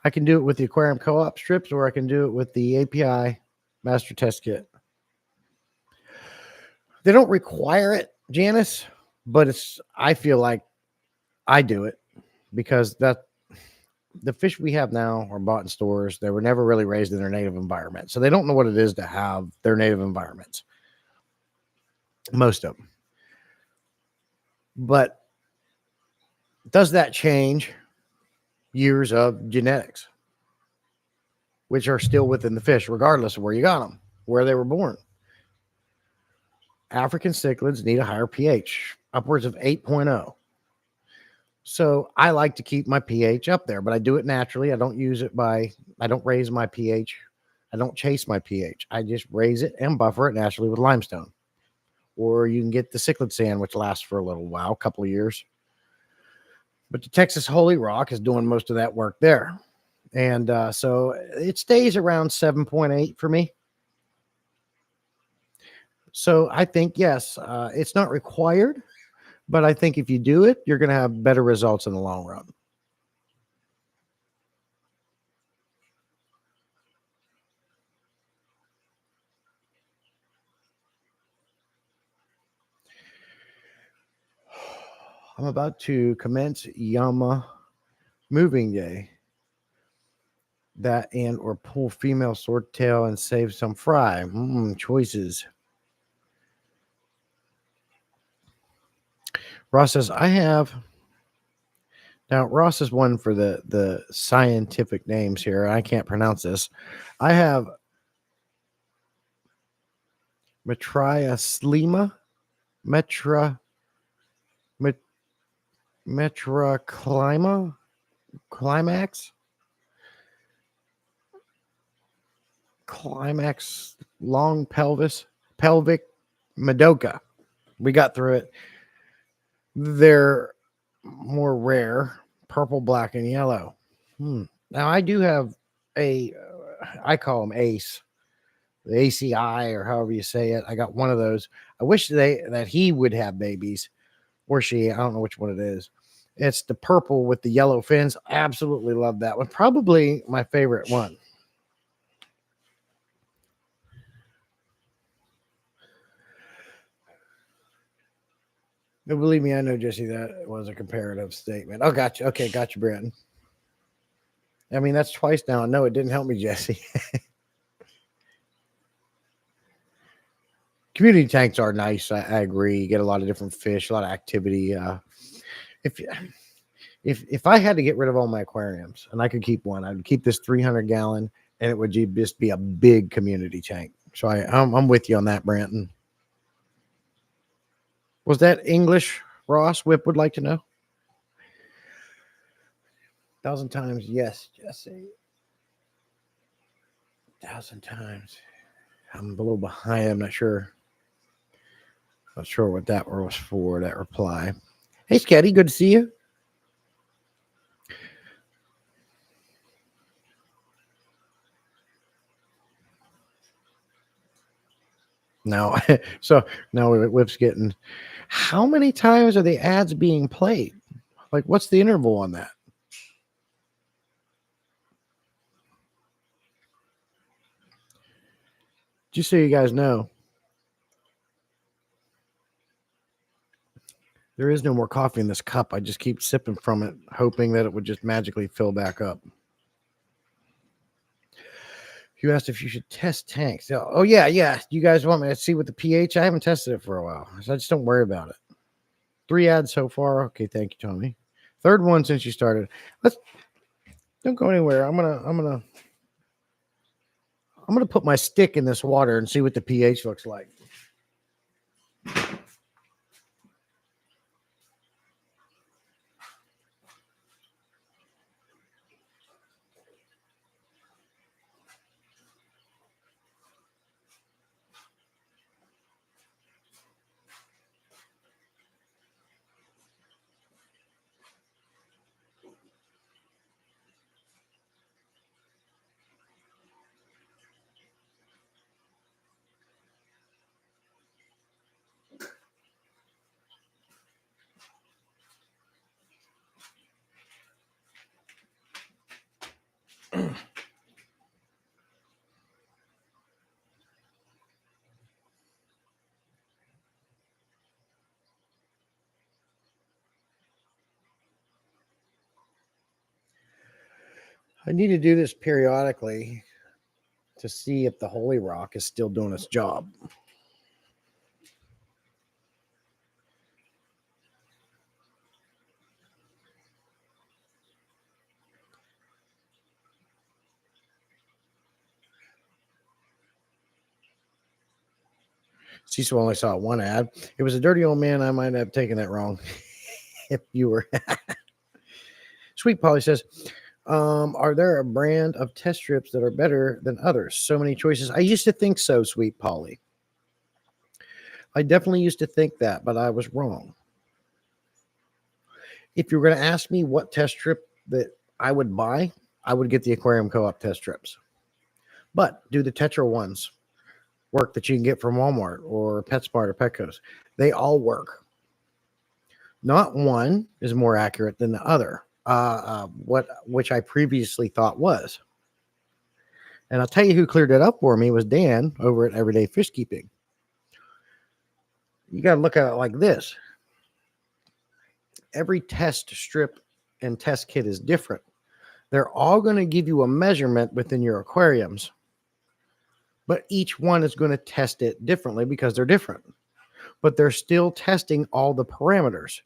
I can do it with the aquarium co-op strips, or I can do it with the API master test kit. They don't require it, Janice, but I feel like I do it because the fish we have now are bought in stores. They were never really raised in their native environment. So they don't know what it is to have their native environments. Most of them. But does that change years of genetics, which are still within the fish, regardless of where you got them, where they were born? African cichlids need a higher pH, upwards of 8.0. So I like to keep my pH up there, but I do it naturally. I don't raise my pH. I don't chase my pH. I just raise it and buffer it naturally with limestone. Or you can get the cichlid sand, which lasts for a little while, a couple of years. But the Texas Holy Rock is doing most of that work there. And so it stays around 7.8 for me. So I think, yes, it's not required, but I think if you do it, you're going to have better results in the long run. I'm about to commence Yama moving day. That and or pull female swordtail and save some fry. Choices. Ross says, I have. Now, Ross is one for the scientific names here. I can't pronounce this. I have Metriaslema, Climax long pelvic Madoka. We got through it. They're more rare, purple, black, and yellow. Now I do have I call them ACE, the ACI, or however you say it. I got one of those. I wish that he would have babies, or she. I don't know which one it is. It's the purple with the yellow fins. I absolutely love that one. Probably my favorite one. No, believe me, I know, Jesse, that was a comparative statement. Oh, gotcha. Okay, gotcha, Brandon. I mean, that's twice now. No, it didn't help me, Jesse. Community tanks are nice. I agree. You get a lot of different fish, a lot of activity. If I had to get rid of all my aquariums and I could keep one, I would keep this 300-gallon, and it would just be a big community tank. So I'm with you on that, Branton. Was that English, Ross? Whip would like to know. 1,000 times, yes, Jesse. 1,000 times. I'm a little behind. I'm not sure. Not sure what that was for, that reply. Hey, Scotty, good to see you. No. So now Whip's getting. How many times are the ads being played? Like, what's the interval on that? Just so you guys know, there is no more coffee in this cup. I just keep sipping from it, hoping that it would just magically fill back up. You asked if you should test tanks. Oh, yeah. You guys want me to see what the pH? I haven't tested it for a while, so I just don't worry about it. 3 ads so far. Okay, thank you, Tommy. Third one since you started. Don't go anywhere. I'm gonna put my stick in this water and see what the pH looks like. I need to do this periodically to see if the holy rock is still doing its job. Cecil only saw one ad. It was a dirty old man. I might have taken that wrong. If you were. Sweet Polly says, are there a brand of test strips that are better than others? So many choices. I used to think so, Sweet Polly. I definitely used to think that, but I was wrong. If you were going to ask me what test strip that I would buy, I would get the Aquarium Co-op test strips. But do the Tetra ones work that you can get from Walmart or PetSmart or Petco's? They all work. Not one is more accurate than the other. Which I previously thought was. And I'll tell you who cleared it up for me was Dan over at Everyday Fish Keeping. You got to look at it like this. Every test strip and test kit is different. They're all going to give you a measurement within your aquariums, but each one is going to test it differently because they're different. But they're still testing all the parameters.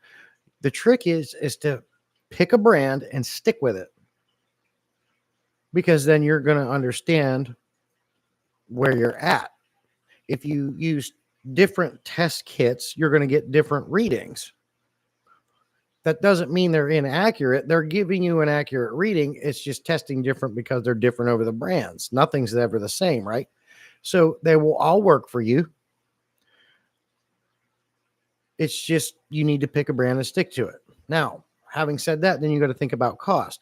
The trick is to pick a brand and stick with it, because then you're going to understand where you're at. If you use different test kits, you're going to get different readings. That doesn't mean they're inaccurate. They're giving you an accurate reading. It's just testing different because they're different over the brands. Nothing's ever the same, right? So they will all work for you. It's just you need to pick a brand and stick to it. Now, having said that, then you got to think about cost.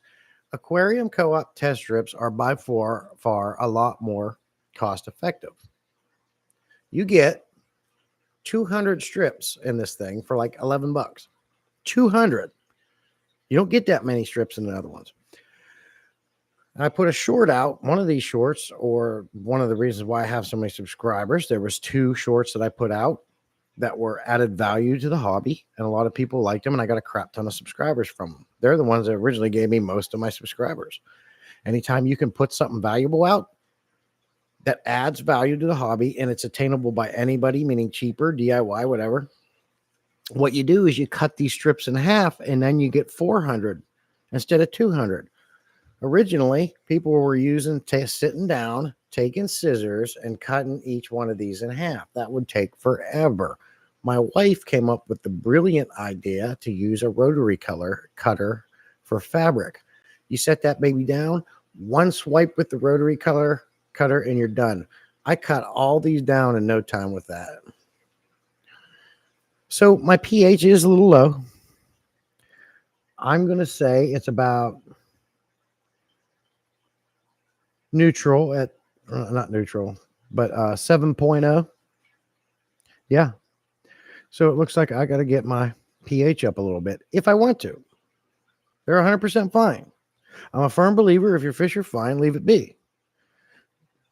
Aquarium Co-op test strips are by far a lot more cost effective. You get 200 strips in this thing for like $11. 200. You don't get that many strips in the other ones. And I put a short out, one of these shorts, or one of the reasons why I have so many subscribers. There was 2 shorts that I put out that were added value to the hobby, and a lot of people liked them, and I got a crap ton of subscribers from them. They're the ones that originally gave me most of my subscribers. Anytime you can put something valuable out that adds value to the hobby and it's attainable by anybody, meaning cheaper, DIY, whatever, what you do is you cut these strips in half, and then you get 400 instead of 200. Originally, people were sitting down, taking scissors and cutting each one of these in half. That would take forever. My wife came up with the brilliant idea to use a rotary cutter for fabric. You set that baby down, one swipe with the rotary cutter, and you're done. I cut all these down in no time with that. So my pH is a little low. I'm going to say it's about neutral at, not neutral, but 7.0. Yeah. So it looks like I got to get my pH up a little bit if I want to. They're 100% fine. I'm a firm believer if your fish are fine, leave it be.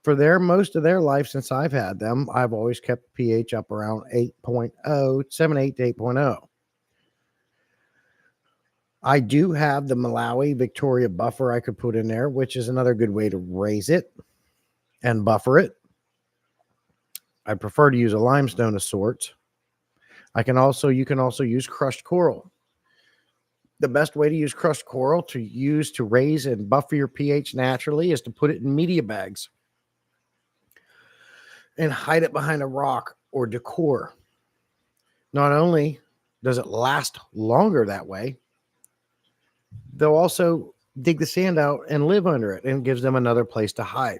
For most of their life since I've had them, I've always kept pH up around 8.0, 7.8 to 8.0. I do have the Malawi Victoria buffer I could put in there, which is another good way to raise it and buffer it. I prefer to use a limestone of sorts. You can also use crushed coral. The best way to use crushed coral to raise and buffer your pH naturally is to put it in media bags and hide it behind a rock or decor. Not only does it last longer that way, they'll also dig the sand out and live under it, and gives them another place to hide.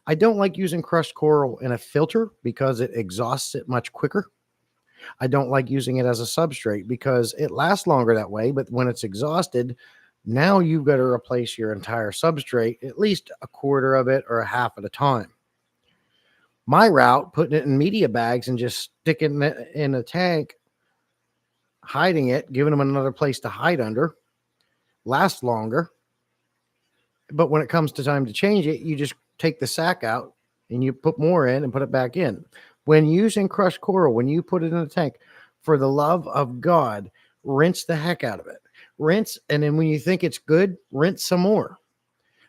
I don't like using crushed coral in a filter because it exhausts it much quicker. I don't like using it as a substrate because it lasts longer that way, but when it's exhausted, now you've got to replace your entire substrate, at least a quarter of it or a half at a time. My route, putting it in media bags and just sticking it in a tank, hiding it, giving them another place to hide under, lasts longer. But when it comes to time to change it, you just take the sack out and you put more in and put it back in. When using crushed coral, when you put it in a tank, for the love of God, rinse the heck out of it. Rinse, and then when you think it's good, rinse some more.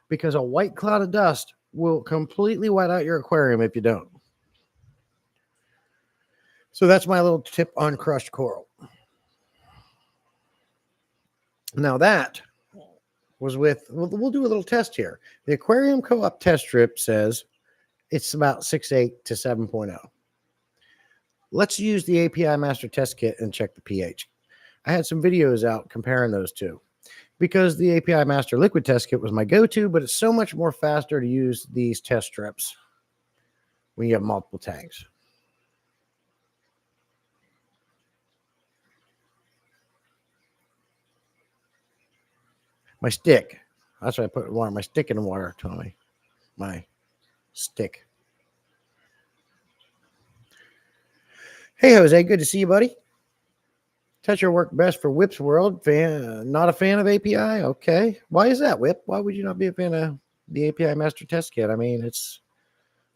Because a white cloud of dust will completely white out your aquarium if you don't. So that's my little tip on crushed coral. Now that was with, we'll do a little test here. The Aquarium Co-op test strip says it's about 6.8 to 7.0. Let's use the API Master Test Kit and check the pH. I had some videos out comparing those two because the API Master Liquid Test Kit was my go-to, but it's so much more faster to use these test strips when you have multiple tanks. My stick. That's why I put water. My stick in the water, Tommy. My stick. Hey, Jose. Good to see you, buddy. Toucher work best for Whip's World. Not a fan of API? Okay. Why is that, Whip? Why would you not be a fan of the API Master Test Kit? I mean, it's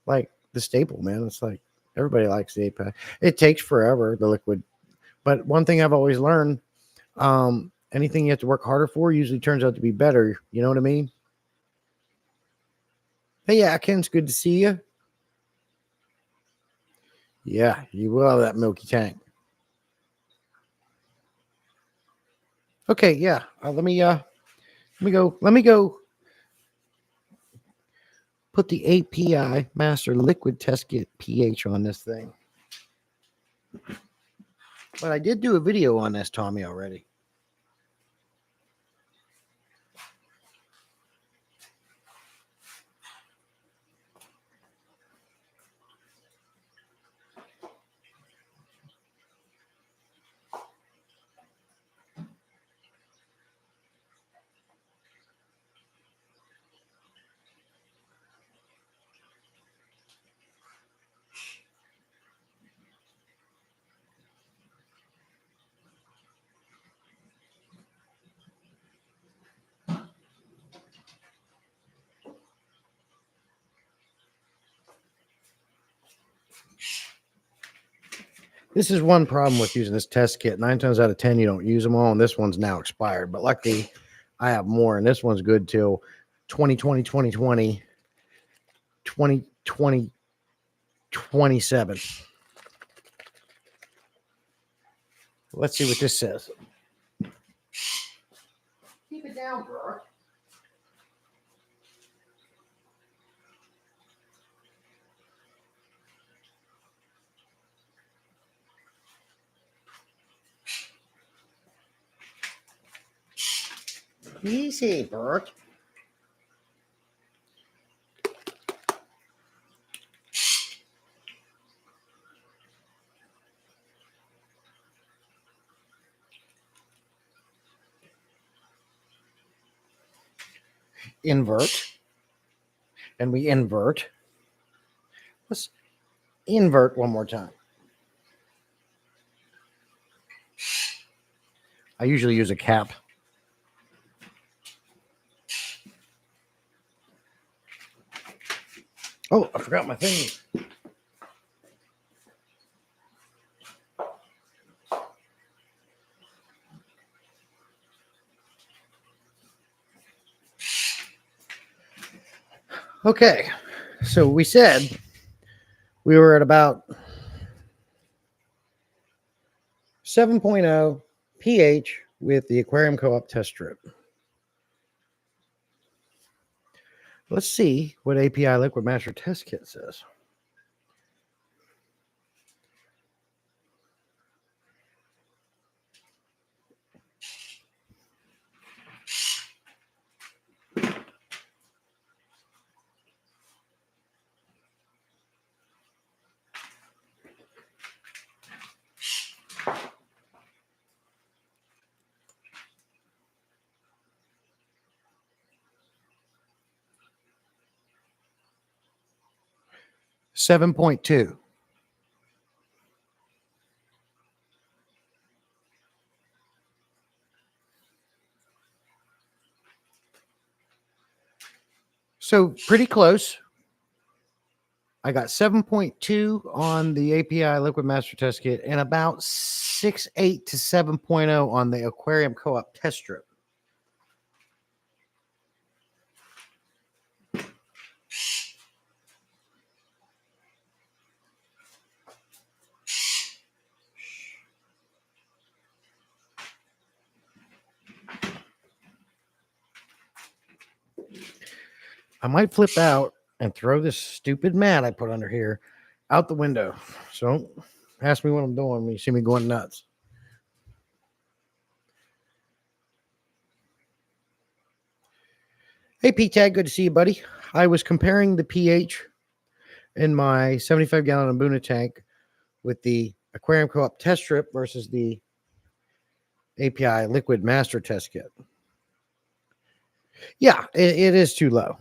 like the staple, man. It's like everybody likes the API. It takes forever, the liquid. But one thing I've always learned, anything you have to work harder for usually turns out to be better. You know what I mean? Hey, Atkins, good to see you. Yeah, you will have that milky tank. Okay, yeah. Let me go put the API Master Liquid Test Kit pH on this thing. But I did do a video on this, Tommy, already. This is one problem with using this test kit. 9 times out of 10, you don't use them all, and this one's now expired. But luckily, I have more, and this one's good till 2020, 2020, 2020, 27. Let's see what this says. Keep it down, bro. Easy, Bert. Invert. And we invert. Let's invert one more time. I usually use a cap. Oh, I forgot my thing. Okay, so we said we were at about 7.0 pH with the Aquarium Co-op test strip. Let's see what API Liquid Master Test Kit says. Seven 7.2. So pretty close. I got 7.2 on the API Liquid Master Test Kit and about 6.8 to 7.0 on the Aquarium Co-op test strip. I might flip out and throw this stupid mat I put under here out the window. So don't ask me what I'm doing when you see me going nuts. Hey, P-Tag, good to see you, buddy. I was comparing the pH in my 75-gallon mbuna tank with the Aquarium Co-op test strip versus the API Liquid Master Test Kit. Yeah, it is too low.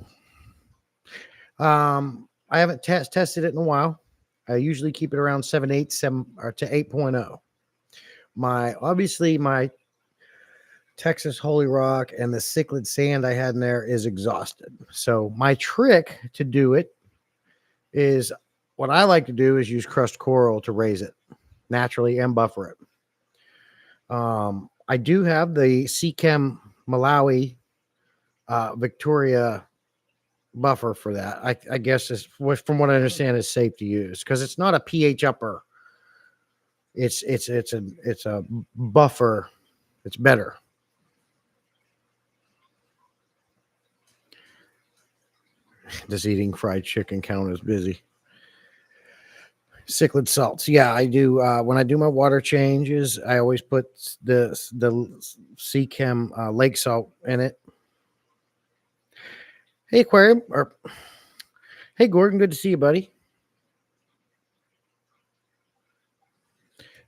I haven't tested it in a while. I usually keep it around 7.8, 7 or to 8.0. Obviously my Texas Holy Rock and the cichlid sand I had in there is exhausted. So my trick to do it is what I like to do is use crushed coral to raise it naturally and buffer it. I do have the Seachem Malawi Victoria buffer for that. I guess is from what I understand is safe to use because it's not a pH upper. It's a buffer. It's better. Does eating fried chicken count as busy? Cichlid salts. Yeah, I do. When I do my water changes, I always put the Seachem lake salt in it. Hey, Aquarium. Hey, Gordon. Good to see you, buddy.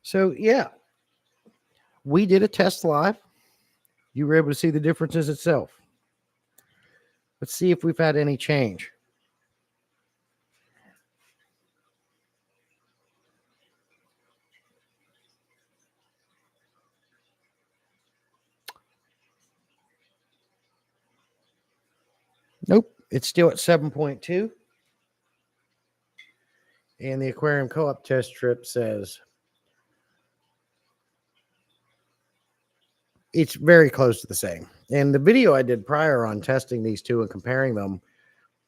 So, yeah, we did a test live. You were able to see the differences itself. Let's see if we've had any change. Nope, it's still at 7.2. And the Aquarium Co-op test strip says it's very close to the same. And the video I did prior on testing these two and comparing them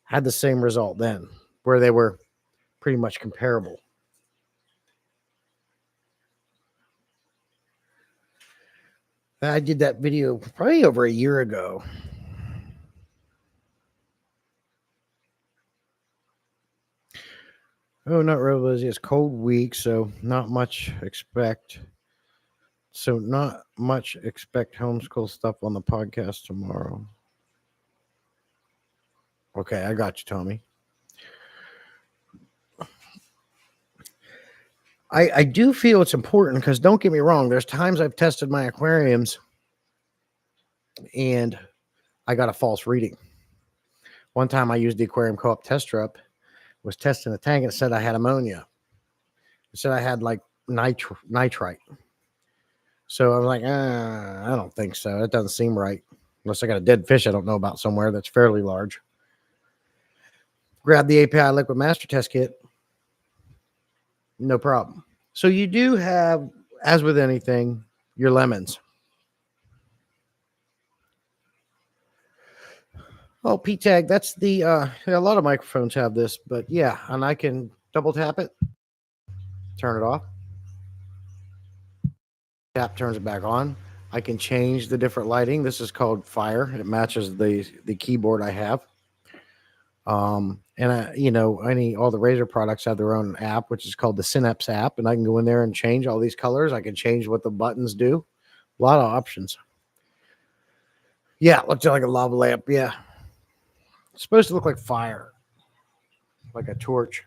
had the same result then, where they were pretty much comparable. I did that video probably over a year ago. Oh, not really busy. It's cold week, so not much expect. So not much expect homeschool stuff on the podcast tomorrow. Okay, I got you, Tommy. I do feel it's important because don't get me wrong, there's times I've tested my aquariums and I got a false reading. One time I used the Aquarium Co-op test strip, was testing the tank, and it said I had ammonia. It said I had like nitrite. So I was like, I don't think so. That doesn't seem right. Unless I got a dead fish I don't know about somewhere that's fairly large. Grab the API Liquid Master Test Kit. No problem. So you do have, as with anything, your lemons. Oh, P-Tag, that's the, a lot of microphones have this, but yeah, and I can double tap it, turn it off. Tap turns it back on. I can change the different lighting. This is called Fire. It matches the keyboard I have. And all the Razer products have their own app, which is called the Synapse app, and I can go in there and change all these colors. I can change what the buttons do. A lot of options. Yeah, it looks like a lava lamp. Yeah, it's supposed to look like fire, like a torch.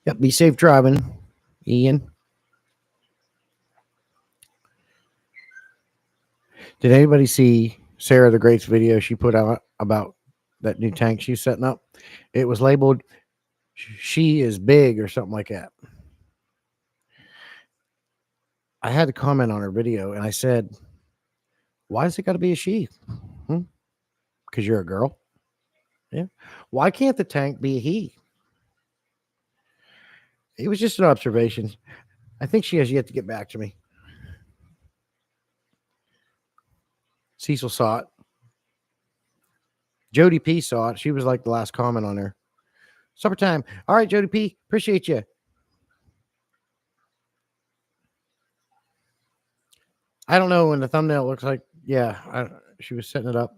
Yep. Be safe driving, Ian. Did anybody see Sarah the Great's video she put out about that new tank she's setting up? It was labeled "She is big" or something like that. I had to comment on her video and I said, "Why does it got to be a she? Because you're a girl? Yeah. Why can't the tank be a he?" It was just an observation. I think she has yet to get back to me. Cecil saw it. Jody P saw it. She was like the last comment on there. Supper time. All right, Jody P. Appreciate you. I don't know when the thumbnail looks like. Yeah, she was setting it up.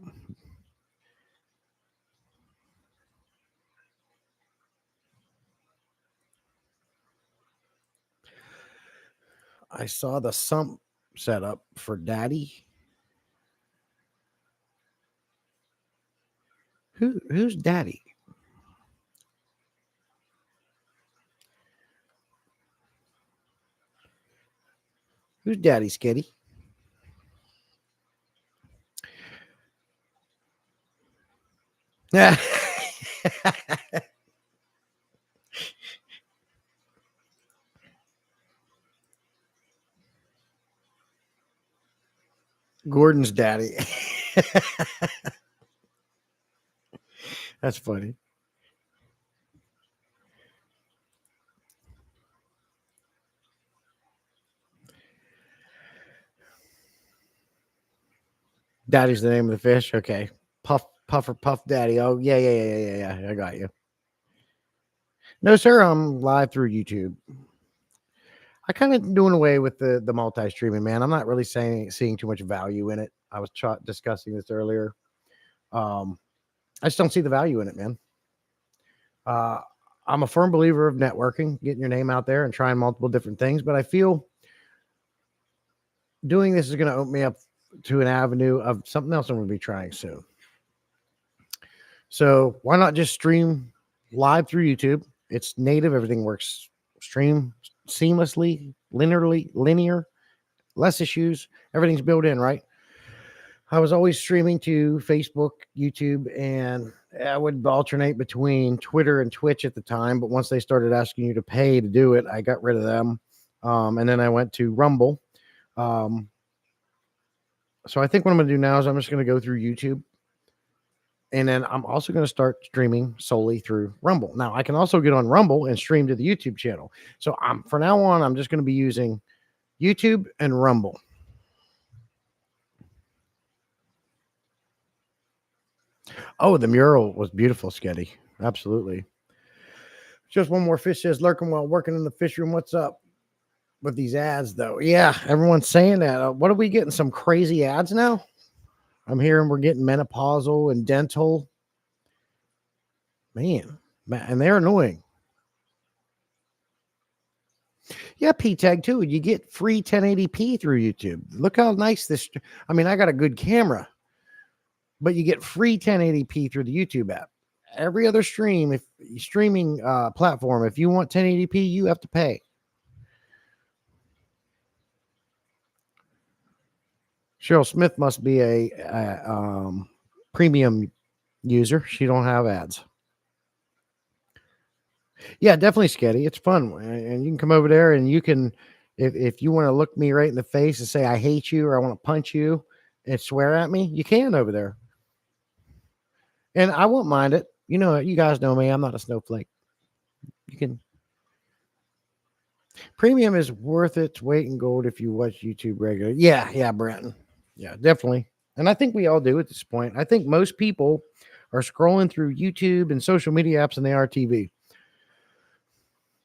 I saw the sump setup for Daddy. Who's Daddy? Who's Daddy Skitty? Yeah. Gordon's daddy. That's funny. Daddy's the name of the fish. Okay. Puff Daddy. Oh, yeah. I got you. No, sir. I'm live through YouTube. I kind of doing away with the multi streaming, man. I'm not really seeing too much value in it. I was discussing this earlier. I just don't see the value in it, man. I'm a firm believer of networking, getting your name out there and trying multiple different things, but I feel doing this is going to open me up to an avenue of something else I'm going to be trying soon. So why not just stream live through YouTube? It's native. Everything works stream seamlessly, linear, less issues. Everything's built in, right? I was always streaming to Facebook, YouTube, and I would alternate between Twitter and Twitch at the time. But once they started asking you to pay to do it, I got rid of them. And then I went to Rumble. So I think what I'm going to do now is I'm just going to go through YouTube. And then I'm also going to start streaming solely through Rumble. Now, I can also get on Rumble and stream to the YouTube channel. So for now on, I'm just going to be using YouTube and Rumble. Oh, the mural was beautiful, Sketty. Absolutely. Just one more fish says, lurking while working in the fish room. What's up with these ads, though? Yeah, everyone's saying that. What are we getting? Some crazy ads now? I'm hearing we're getting menopausal and dental. Man, and they're annoying. Yeah, P-Tag too. You get free 1080p through YouTube. Look how nice this. I mean, I got a good camera, but you get free 1080p through the YouTube app. Every other streaming platform, if you want 1080p, you have to pay. Cheryl Smith must be a premium user. She don't have ads. Yeah, definitely, Sketty. It's fun, and you can come over there and you can, if you want to look me right in the face and say I hate you or I want to punch you and swear at me, you can over there, and I won't mind it. You know, you guys know me. I'm not a snowflake. You can. Premium is worth its weight in gold if you watch YouTube regularly. Yeah, Brenton. Yeah, definitely. And I think we all do at this point. I think most people are scrolling through YouTube and social media apps than they are TV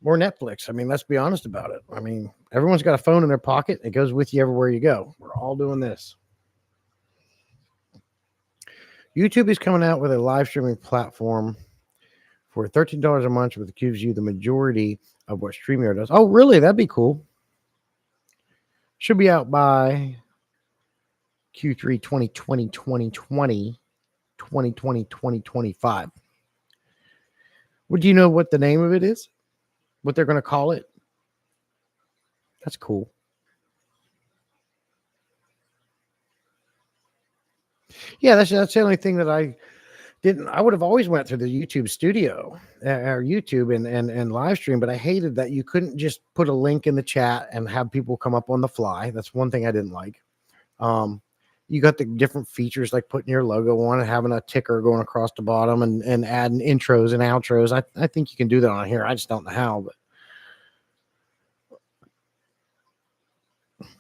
or Netflix. I mean, let's be honest about it. I mean, everyone's got a phone in their pocket. It goes with you everywhere you go. We're all doing this. YouTube is coming out with a live streaming platform for $13 a month, which gives you the majority of what StreamYard does. Oh, really? That'd be cool. Should be out by Q3 2020, 2020, 2020, 2025. Would you know what the name of it is? What they're going to call it? That's cool. Yeah, that's the only thing that I didn't. I would have always went through the YouTube studio or YouTube and live stream, but I hated that you couldn't just put a link in the chat and have people come up on the fly. That's one thing I didn't like. You got the different features like putting your logo on and having a ticker going across the bottom and adding intros and outros. I think you can do that on here. I just don't know how, but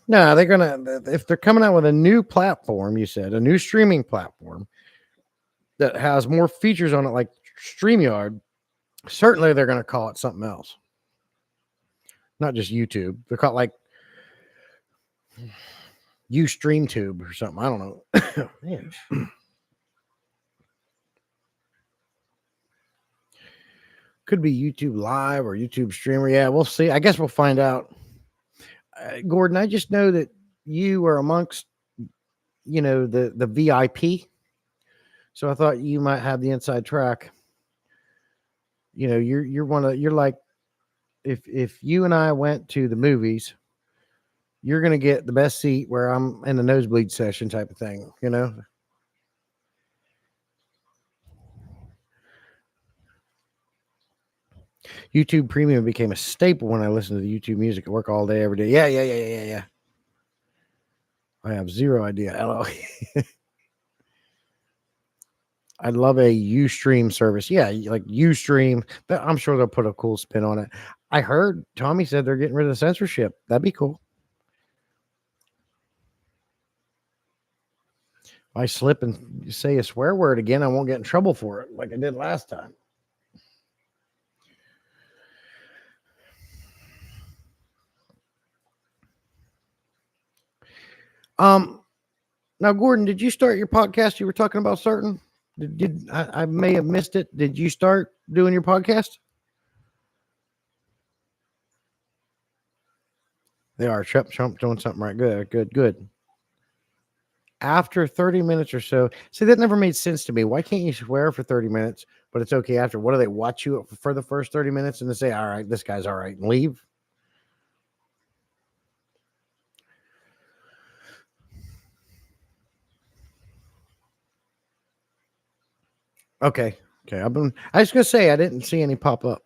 no, they're gonna, if they're coming out with a new platform, you said a new streaming platform that has more features on it, like StreamYard, certainly they're gonna call it something else. Not just YouTube. They're called like UStreamTube or something. I don't know. Man. Could be YouTube Live or YouTube Streamer. Yeah, we'll see. I guess we'll find out. Gordon, I just know that you are amongst, the VIP. So I thought you might have the inside track. You're like, if you and I went to the movies, you're going to get the best seat where I'm in the nosebleed session type of thing, YouTube Premium became a staple when I listened to the YouTube music at work all day, every day. Yeah. I have zero idea. Hello. I'd love a Ustream service. Yeah, like Ustream. I'm sure they'll put a cool spin on it. I heard Tommy said they're getting rid of the censorship. That'd be cool. If I slip and say a swear word again, I won't get in trouble for it like I did last time. Now, Gordon, did you start your podcast? You were talking about certain. Did I may have missed it? Did you start doing your podcast? They are. Trump doing something right. Good. After 30 minutes or so, see, that never made sense to me. Why can't you swear for 30 minutes, but it's okay after? What do they watch you for the first 30 minutes and they say, all right, this guy's all right, and leave? Okay. I was gonna say I didn't see any pop up.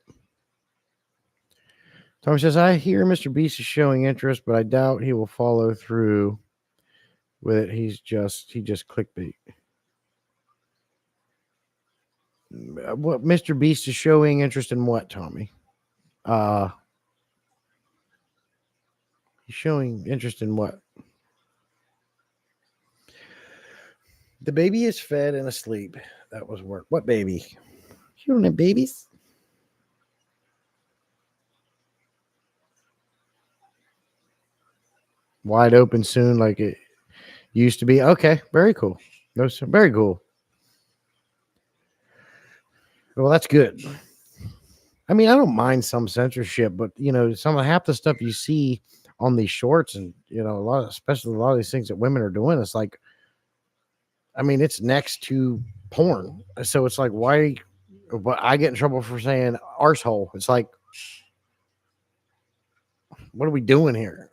Tommy says, I hear Mr. Beast is showing interest, but I doubt he will follow through with it. He just clickbait. What Mr. Beast is showing interest in what, Tommy? He's showing interest in what? The baby is fed and asleep. That was work. What baby? You don't have babies? Wide open soon, like it used to be. Okay, very cool. Those are very cool. Well, that's good. I mean, I don't mind some censorship, but half the stuff you see on these shorts, and especially a lot of these things that women are doing, it's like, I mean, it's next to porn. So it's like, why? But I get in trouble for saying arsehole. It's like, what are we doing here?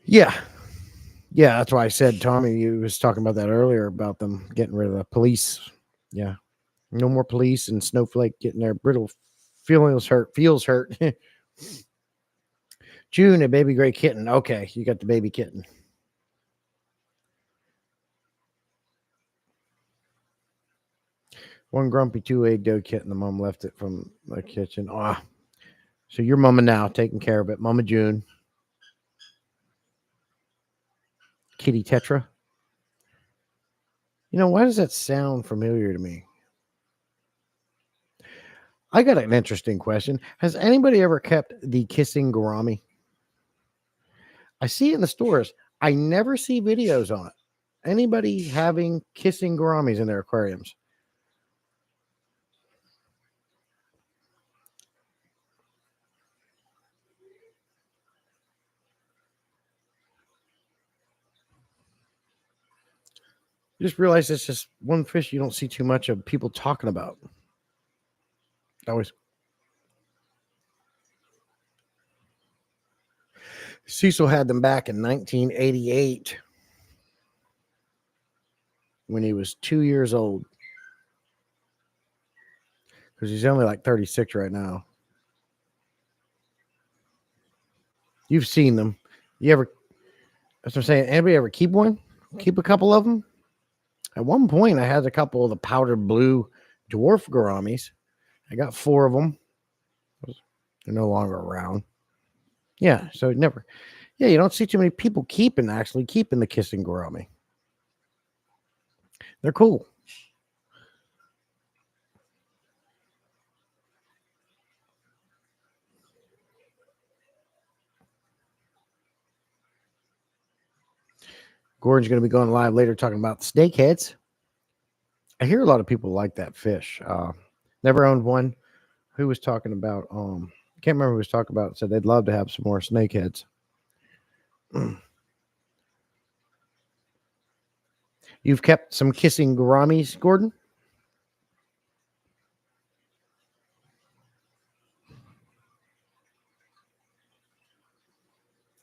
Yeah, that's why I said Tommy. You was talking about that earlier about them getting rid of the police. Yeah, no more police and Snowflake getting their brittle feels hurt. June, a baby gray kitten. Okay, you got the baby kitten. One grumpy 2-egg doe kitten. The mom left it from the kitchen. So your mama now taking care of it, Mama June. Kitty Tetra. You know, why does that sound familiar to me? I got an interesting question. Has anybody ever kept the kissing gourami? I see it in the stores. I never see videos on it. Anybody having kissing gouramis in their aquariums? You just realize it's just one fish you don't see too much of people talking about. Always. Cecil had them back in 1988 when he was 2 years old. Because he's only like 36 right now. You've seen them. You ever, that's what I'm saying. Anybody ever keep one? Keep a couple of them? At one point, I had a couple of the powdered blue dwarf gouramis. I got 4 of them. They're no longer around. Yeah, so never. Yeah, you don't see too many people actually keeping the kissing gourami. They're cool. Gordon's going to be going live later talking about snakeheads. I hear a lot of people like that fish. Never owned one. Who was talking about? Can't remember who was talking about. Said they'd love to have some more snakeheads. You've kept some kissing gouramis, Gordon?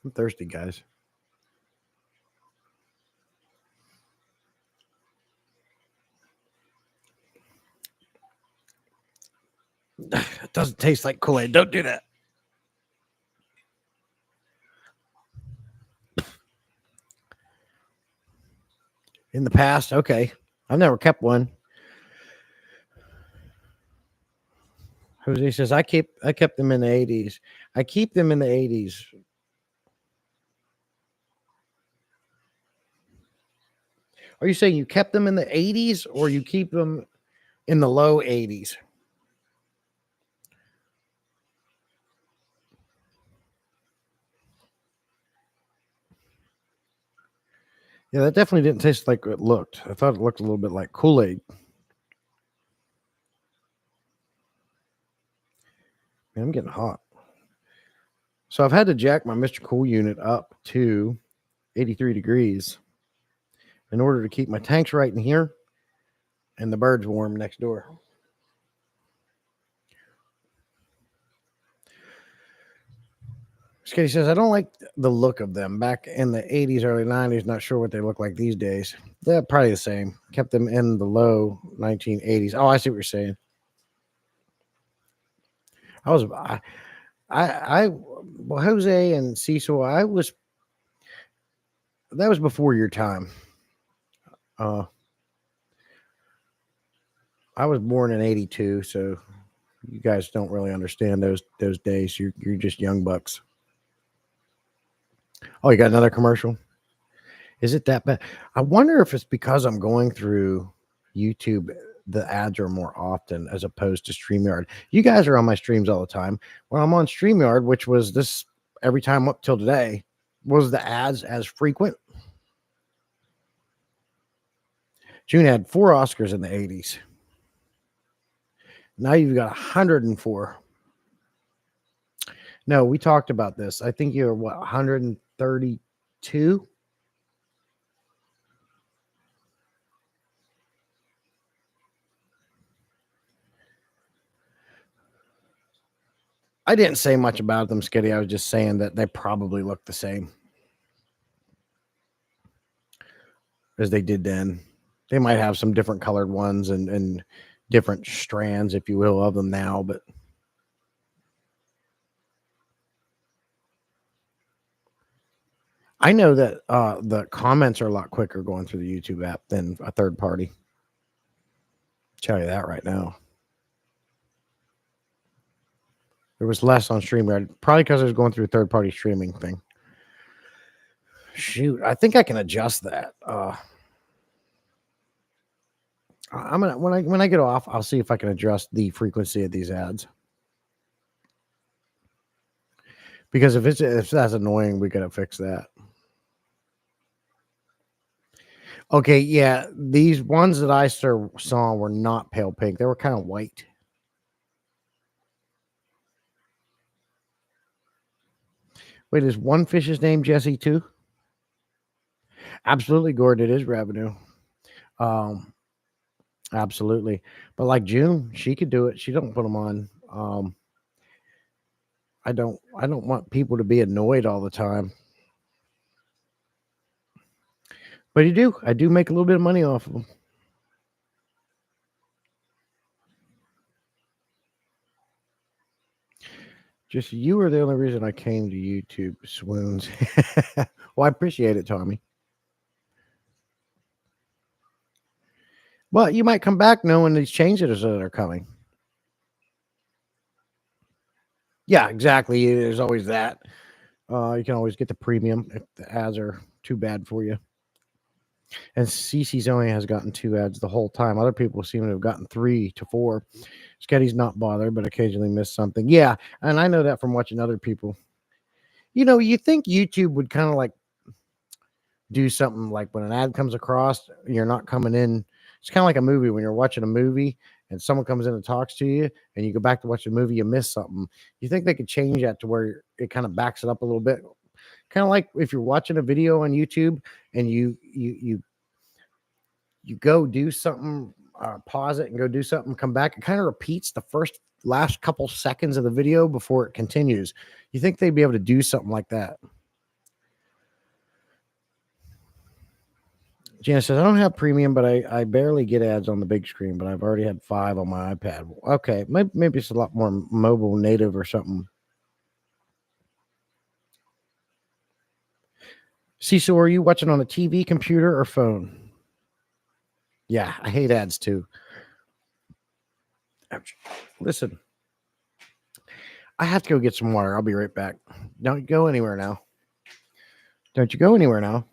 I'm thirsty, guys. It doesn't taste like Kool-Aid. Don't do that. In the past, okay. I've never kept one. Jose says I kept them in the 80s. I keep them in the 80s. Are you saying you kept them in the 80s or you keep them in the low 80s? Yeah, that definitely didn't taste like it looked. I thought it looked a little bit like Kool-Aid. Man, I'm getting hot. So I've had to jack my Mr. Cool unit up to 83 degrees in order to keep my tanks right in here and the birds warm next door. Skitty says, I don't like the look of them. Back in the 80s, early 90s, not sure what they look like these days. They're probably the same. Kept them in the low 1980s. Oh, I see what you're saying. Well, Jose and Cecil, that was before your time. I was born in 82, so you guys don't really understand those days. You're just young bucks. Oh, you got another commercial? Is it that bad? I wonder if it's because I'm going through YouTube, the ads are more often as opposed to StreamYard. You guys are on my streams all the time. When I'm on StreamYard, which was this every time up till today, was the ads as frequent? June had 4 Oscars in the 80s. Now you've got 104. No, we talked about this. I think you're what, 132? I didn't say much about them, Skitty. I was just saying that they probably look the same as they did then. They might have some different colored ones and different strands, if you will, of them now, but I know that the comments are a lot quicker going through the YouTube app than a third party. Tell you that right now. There was less on StreamYard, probably because I was going through a third party streaming thing. Shoot, I think I can adjust that. I'm gonna when I get off, I'll see if I can adjust the frequency of these ads. Because if that's annoying, we gotta fix that. Okay, yeah, these ones that I saw were not pale pink. They were kind of white. Wait, is one fish's name Jesse too? Absolutely, Gordon. It is revenue. Um, absolutely. But like June, she could do it. She don't put them on. I don't want people to be annoyed all the time. But you do. I do make a little bit of money off of them. Just you are the only reason I came to YouTube. Swoons. Well, I appreciate it, Tommy. Well, you might come back knowing these changes that are coming. Yeah, exactly. There's always that. You can always get the premium if the ads are too bad for you. And CC's only has gotten 2 ads the whole time. Other people seem to have gotten 3 to 4. Sketty's not bothered, but occasionally miss something. Yeah, and I know that from watching other people. You think YouTube would kind of like do something like when an ad comes across, you're not coming in. It's kind of like a movie when you're watching a movie and someone comes in and talks to you and you go back to watch the movie, you miss something. You think they could change that to where it kind of backs it up a little bit? Kind of like if you're watching a video on YouTube and you go do something, pause it and go do something, come back. It kind of repeats the last couple seconds of the video before it continues. You think they'd be able to do something like that? Jana says, I don't have premium, but I barely get ads on the big screen, but I've already had 5 on my iPad. Okay, maybe it's a lot more mobile native or something. See, so are you watching on a TV, computer, or phone? Yeah, I hate ads too. Ouch. Listen, I have to go get some water. I'll be right back. Don't go anywhere now. Don't you go anywhere now.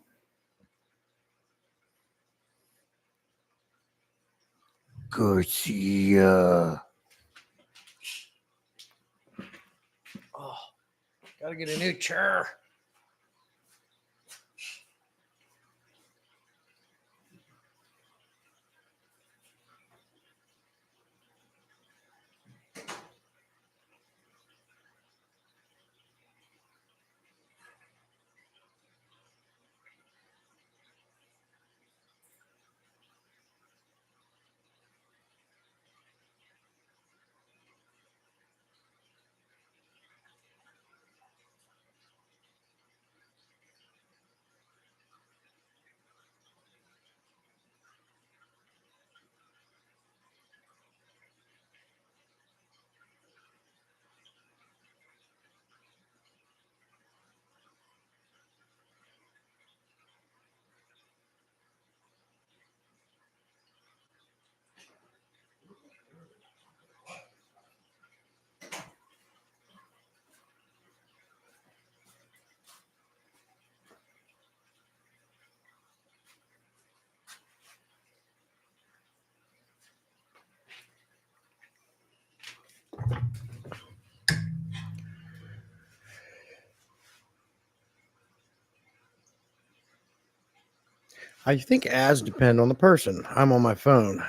Garcia. Oh, gotta get a new chair. I think ads depend on the person. I'm on my phone.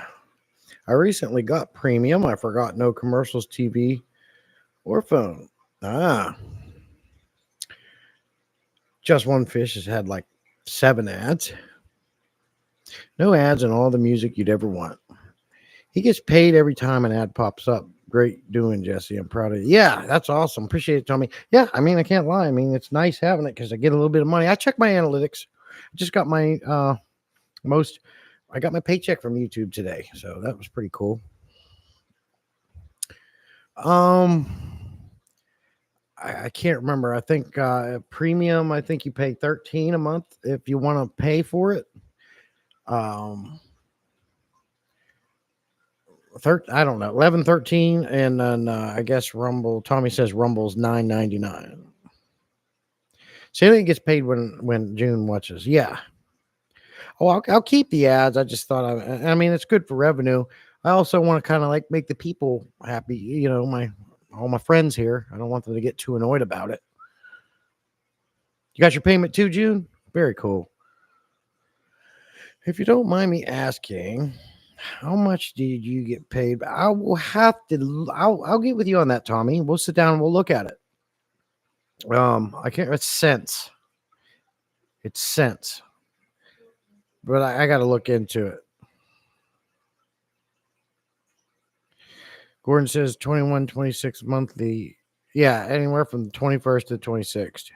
I recently got premium. I forgot no commercials, TV, or phone. Just One Fish has had like 7 ads. No ads and all the music you'd ever want. He gets paid every time an ad pops up. Great doing, Jesse. I'm proud of you. Yeah, that's awesome. Appreciate it, Tommy. Yeah, I mean, I can't lie. I mean, it's nice having it because I get a little bit of money. I check my analytics. I just got my I got my paycheck from YouTube today, so that was pretty cool. I can't remember. I think premium. I think you pay $13 a month if you want to pay for it. I don't know, 11, 13, and then I guess Rumble. Tommy says Rumble's $9.99. Salient gets paid when June watches. Yeah. Oh, I'll keep the ads. I just thought I mean it's good for revenue. I also want to kind of like make the people happy. You know, my all my friends here. I don't want them to get too annoyed about it. You got your payment too, June? Very cool. If you don't mind me asking, how much did you get paid? I will have to. I'll get with you on that, Tommy. We'll sit down and we'll look at it. I can't. It's cents. It's cents. But I got to look into it. Gordon says 21, 26 monthly. Yeah, anywhere from the 21st to the 26th.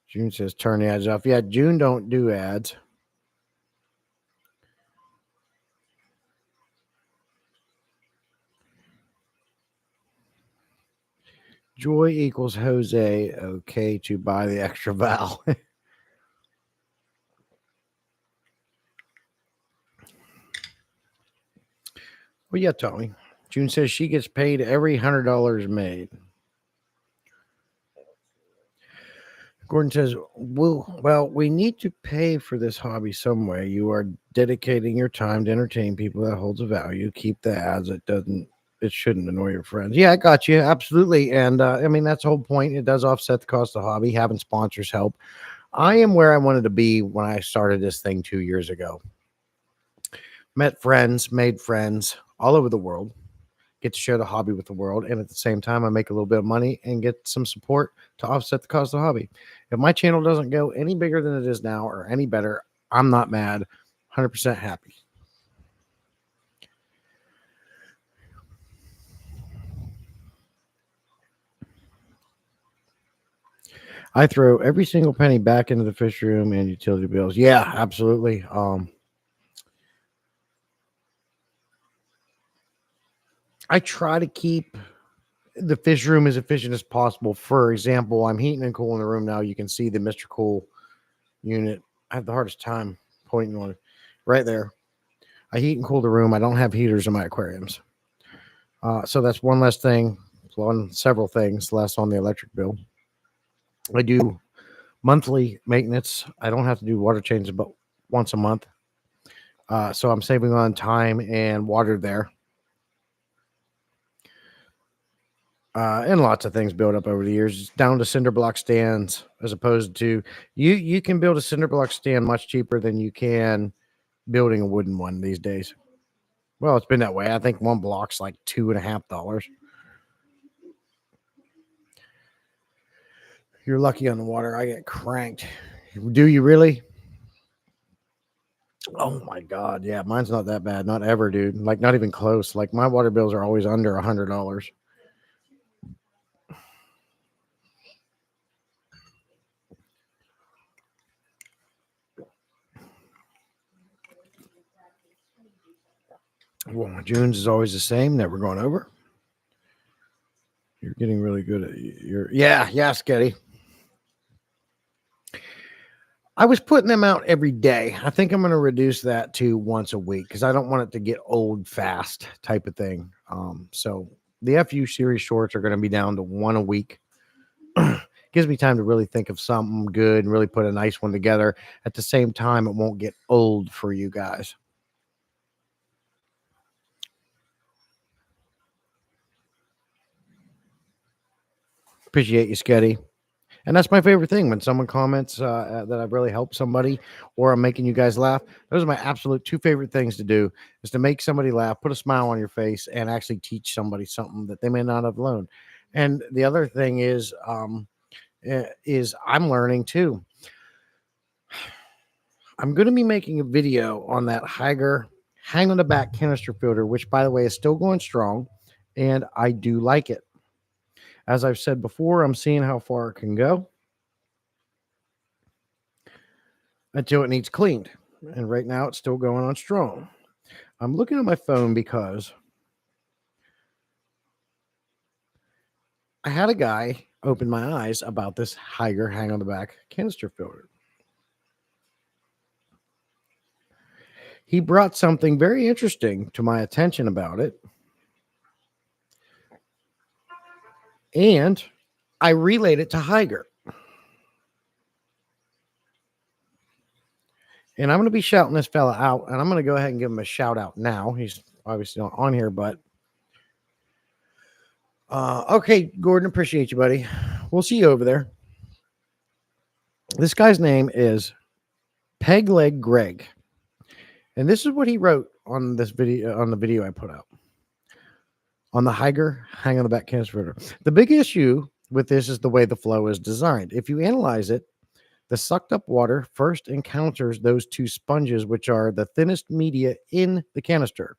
June says turn the ads off. Yeah, June don't do ads. Joy equals Jose. Okay to buy the extra vowel. Well, yeah, Tommy. June says she gets paid every $100 made. Gordon says, well, we need to pay for this hobby some way. You are dedicating your time to entertain people that holds a value. Keep the ads. It shouldn't annoy your friends. Yeah, I got you. Absolutely. And I mean, that's the whole point. It does offset the cost of the hobby. Having sponsors help. I am where I wanted to be when I started this thing 2 years ago. Met friends, made friends all over the world. Get to share the hobby with the world, and at the same time I make a little bit of money and get some support to offset the cost of the hobby. If my channel doesn't go any bigger than it is now or any better, I'm not mad. 100% happy. I throw every single penny back into the fish room and utility bills. Yeah, absolutely. I try to keep the fish room as efficient as possible. For example, I'm heating and cooling the room now. You can see the Mr. Cool unit. I have the hardest time pointing on it right there. I heat and cool the room. I don't have heaters in my aquariums. So that's one less thing, several things less on the electric bill. I do monthly maintenance. I don't have to do water changes but once a month. So I'm saving on time and water there. And lots of things built up over the years, down to cinder block stands, as opposed to you can build a cinder block stand much cheaper than you can building a wooden one these days. Well, it's been that way. I think one block's like $2.50. You're lucky on the water. I get cranked. Do you really? Oh my God. Yeah, mine's not that bad. Not ever, dude. Like not even close. Like my water bills are always under $100. Well, June's is always the same. Never going over. You're getting really good at your. Yeah, Sketty. I was putting them out every day. I think I'm going to reduce that to once a week because I don't want it to get old fast type of thing. So the FU series shorts are going to be down to one a week. Gives me time to really think of something good and really put a nice one together. At the same time, it won't get old for you guys. Appreciate you, Sketty. And that's my favorite thing when someone comments that I've really helped somebody or I'm making you guys laugh. Those are my absolute two favorite things to do is to make somebody laugh, put a smile on your face, and actually teach somebody something that they may not have learned. And the other thing is I'm learning too. I'm going to be making a video on that Higer hang on the back canister filter, which by the way is still going strong, and I do like it. As I've said before, I'm seeing how far it can go until it needs cleaned. And right now it's still going on strong. I'm looking at my phone because I had a guy open my eyes about this Higer hang on the back canister filter. He brought something very interesting to my attention about it. And I relayed it to Higer. And I'm going to be shouting this fella out, and I'm going to go ahead and give him a shout out now. He's obviously not on here, but okay, Gordon, appreciate you, buddy. We'll see you over there. This guy's name is Peg Leg Greg. And this is what he wrote on this video, on the video I put out. On the Higer hang on the back canister. The big issue with this is the way the flow is designed. If you analyze it, the sucked up water first encounters those two sponges, which are the thinnest media in the canister.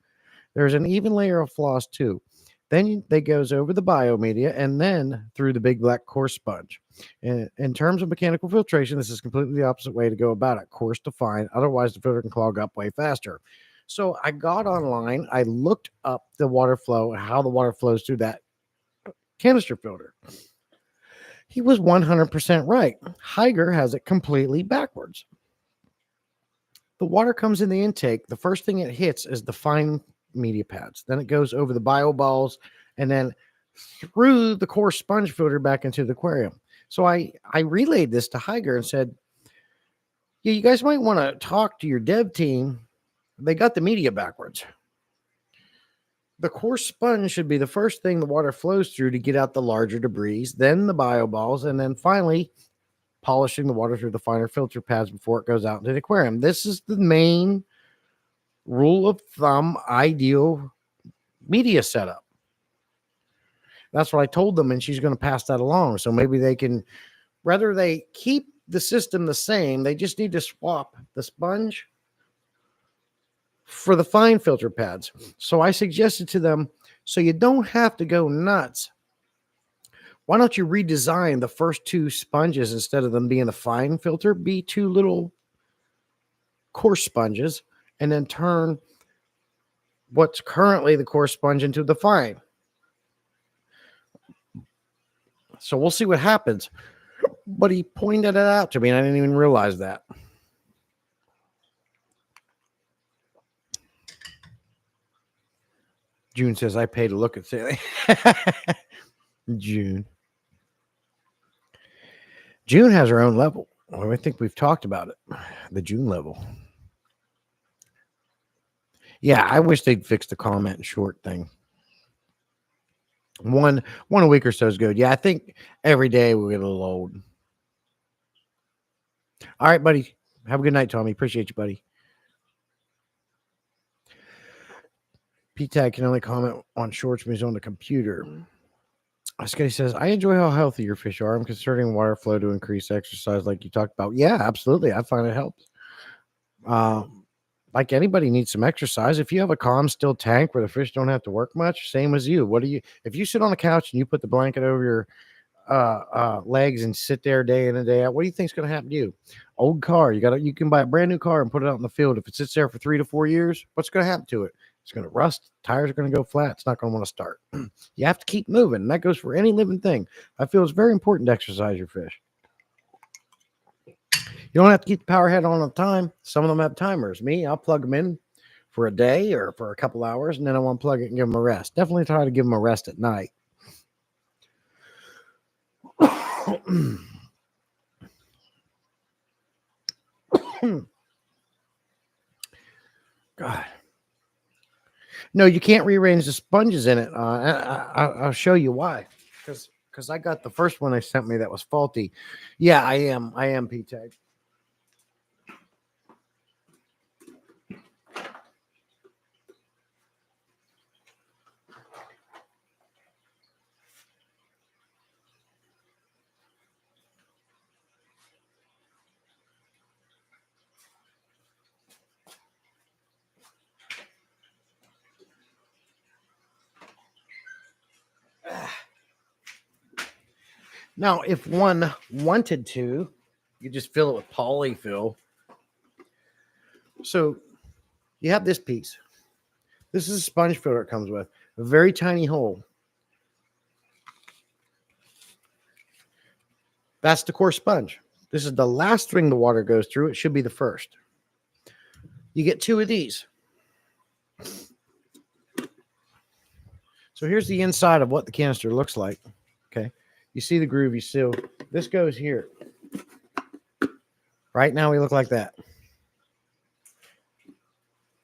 There's an even layer of floss too. Then they goes over the biomedia and then through the big black coarse sponge. And in terms of mechanical filtration, this is completely the opposite way to go about it. Coarse to fine. Otherwise, the filter can clog up way faster. So I got online. I looked up the water flow, how the water flows through that canister filter. He was 100% right. Higer has it completely backwards. The water comes in the intake. The first thing it hits is the fine media pads. Then it goes over the bio balls and then through the coarse sponge filter back into the aquarium. So I relayed this to Higer and said, yeah, you guys might want to talk to your dev team. They got the media backwards. The coarse sponge should be the first thing the water flows through to get out the larger debris, then the bio balls, and then finally polishing the water through the finer filter pads before it goes out into the aquarium. This is the main rule of thumb, ideal media setup. That's what I told them, and she's going to pass that along. So maybe they can, rather they keep the system the same, they just need to swap the sponge for the fine filter pads. So I suggested to them, so you don't have to go nuts. Why don't you redesign the first two sponges instead of them being the fine filter, be two little coarse sponges, and then turn what's currently the coarse sponge into the fine. So we'll see what happens. But he pointed it out to me, and I didn't even realize that. June says, I paid to look at Sally. June has her own level. Well, I think we've talked about it. The June level. Yeah, I wish they'd fix the comment and short thing. One a week or so is good. Yeah, I think every day we get a little old. All right, buddy. Have a good night, Tommy. Appreciate you, buddy. P-Tag can only comment on shorts when he's on the computer. Scotty says, I enjoy how healthy your fish are. I'm considering water flow to increase exercise like you talked about. Yeah, absolutely. I find it helps. Like anybody needs some exercise. If you have a calm, still tank where the fish don't have to work much, same as you. If you sit on the couch and you put the blanket over your legs and sit there day in and day out, what do you think is going to happen to you? Old car, you can buy a brand new car and put it out in the field. If it sits there for 3 to 4 years, what's going to happen to it? It's going to rust. Tires are going to go flat. It's not going to want to start. You have to keep moving. And that goes for any living thing. I feel it's very important to exercise your fish. You don't have to keep the power head on all the time. Some of them have timers. Me, I'll plug them in for a day or for a couple hours, and then I want to plug it and give them a rest. Definitely try to give them a rest at night. God. No, you can't rearrange the sponges in it. I'll show you why. Because I got the first one they sent me that was faulty. Yeah, I am P-Tag. Now, if one wanted to, you just fill it with polyfill. So you have this piece. This is a sponge filter it comes with. A very tiny hole. That's the coarse sponge. This is the last thing the water goes through. It should be the first. You get 2 of these. So here's the inside of what the canister looks like. Okay. You see the groove, you see this goes here. Right now we look like that.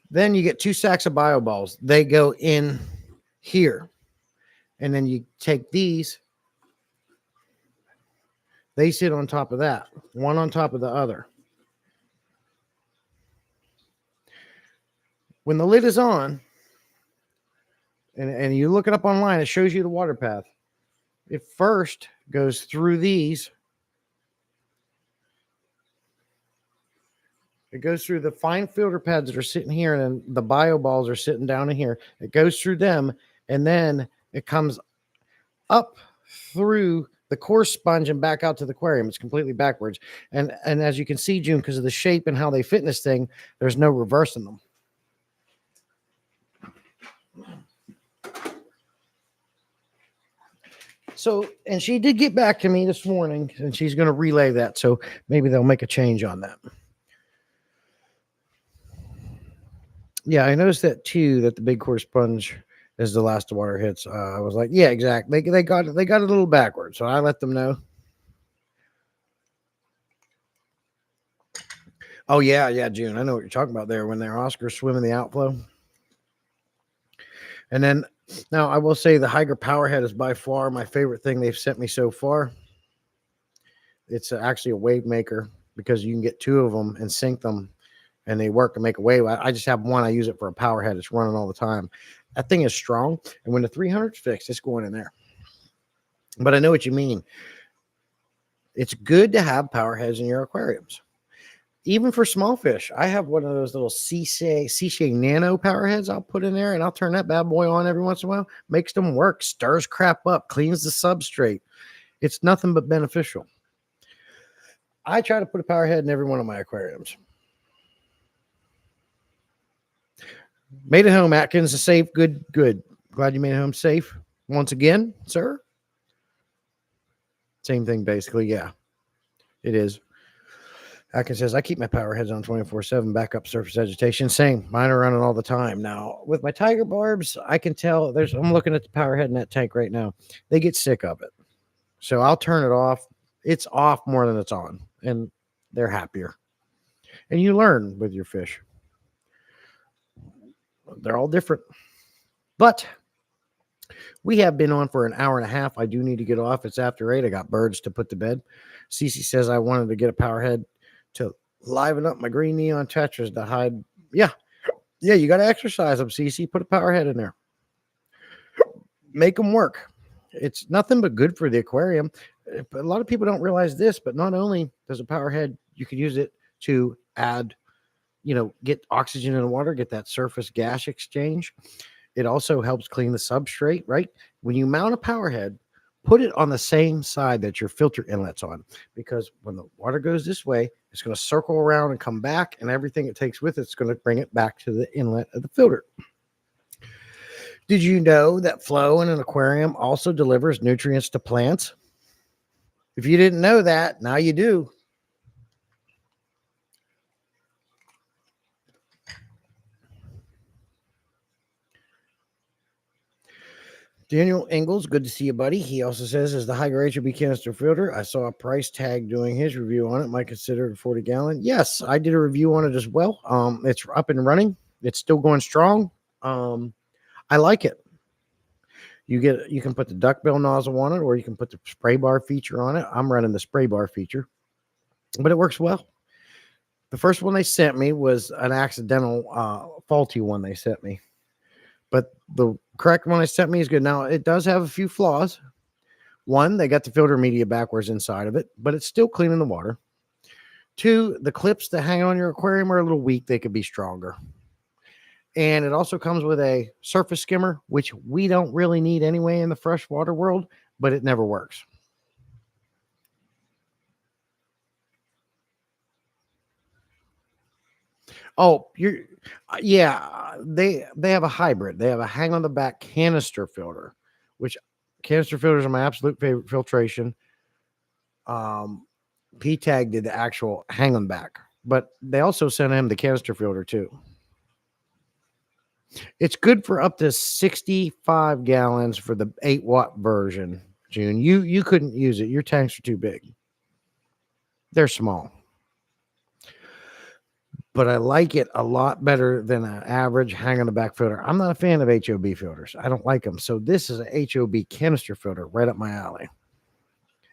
Then you get 2 sacks of bio balls. They go in here. And then you take these. They sit on top of that. One on top of the other. When the lid is on, and you look it up online, it shows you the water path. It first goes through these. It goes through the fine filter pads that are sitting here, and then the bio balls are sitting down in here. It goes through them, and then it comes up through the coarse sponge and back out to the aquarium. It's completely backwards. And as you can see, June, because of the shape and how they fit in this thing, there's no reversing them. So, and she did get back to me this morning, and she's going to relay that. So maybe they'll make a change on that. Yeah, I noticed that too, that the big coarse sponge is the last the water hits. I was like, yeah, exactly. They got it a little backwards. So I let them know. Oh, yeah, June. I know what you're talking about there when they're Oscars swimming the outflow. And then now I will say the Hydra Powerhead is by far my favorite thing they've sent me so far. It's actually a wave maker because you can get 2 of them and sync them and they work and make a wave. I just have one. I use it for a powerhead. It's running all the time. That thing is strong. And when the 300's fixed, it's going in there. But I know what you mean. It's good to have powerheads in your aquariums. Even for small fish, I have one of those little Cichlid Nano powerheads I'll put in there, and I'll turn that bad boy on every once in a while. Makes them work, stirs crap up, cleans the substrate. It's nothing but beneficial. I try to put a powerhead in every one of my aquariums. Made it home, Atkins. A safe, good. Glad you made it home safe. Once again, sir. Same thing, basically. Yeah, it is. Atkins says, I keep my power heads on 24/7, backup surface vegetation. Same. Mine are running all the time. Now, with my tiger barbs, I can tell I'm looking at the power head in that tank right now. They get sick of it. So I'll turn it off. It's off more than it's on, and they're happier. And you learn with your fish. They're all different. But we have been on for an hour and a half. I do need to get off. It's after 8. I got birds to put to bed. Cece says I wanted to get a power head to liven up my green neon tetras to hide. Yeah, you got to exercise them, Cece. Put a power head in there. Make them work. It's nothing but good for the aquarium. A lot of people don't realize this, but not only does a power head, you can use it to add, get oxygen in the water, get that surface gas exchange. It also helps clean the substrate, right? When you mount a power head, put it on the same side that your filter inlet's on, because when the water goes this way, it's going to circle around and come back, and everything it takes with it's going to bring it back to the inlet of the filter. Did you know that flow in an aquarium also delivers nutrients to plants? If you didn't know that, now you do. Daniel Ingalls, good to see you, buddy. He also says, is the higher HOB canister filter? I saw a price tag doing his review on it. Might consider it a 40 gallon. Yes, I did a review on it as well. It's up and running. It's still going strong. I like it. You can put the duckbill nozzle on it, or you can put the spray bar feature on it. I'm running the spray bar feature, but it works well. The first one they sent me was an accidental faulty one they sent me. But the correct one they sent me is good. Now, it does have a few flaws. One, they got the filter media backwards inside of it, but it's still cleaning the water. 2, the clips that hang on your aquarium are a little weak. They could be stronger. And it also comes with a surface skimmer, which we don't really need anyway in the freshwater world, but it never works. Oh, they have a hybrid. They have a hang on the back canister filter, which canister filters are my absolute favorite filtration. P-Tag did the actual hang on back, but they also sent him the canister filter too. It's good for up to 65 gallons for the 8-watt version. June. You couldn't use it. Your tanks are too big. They're small. But I like it a lot better than an average hang on the back filter. I'm not a fan of HOB filters. I don't like them. So this is a HOB canister filter right up my alley.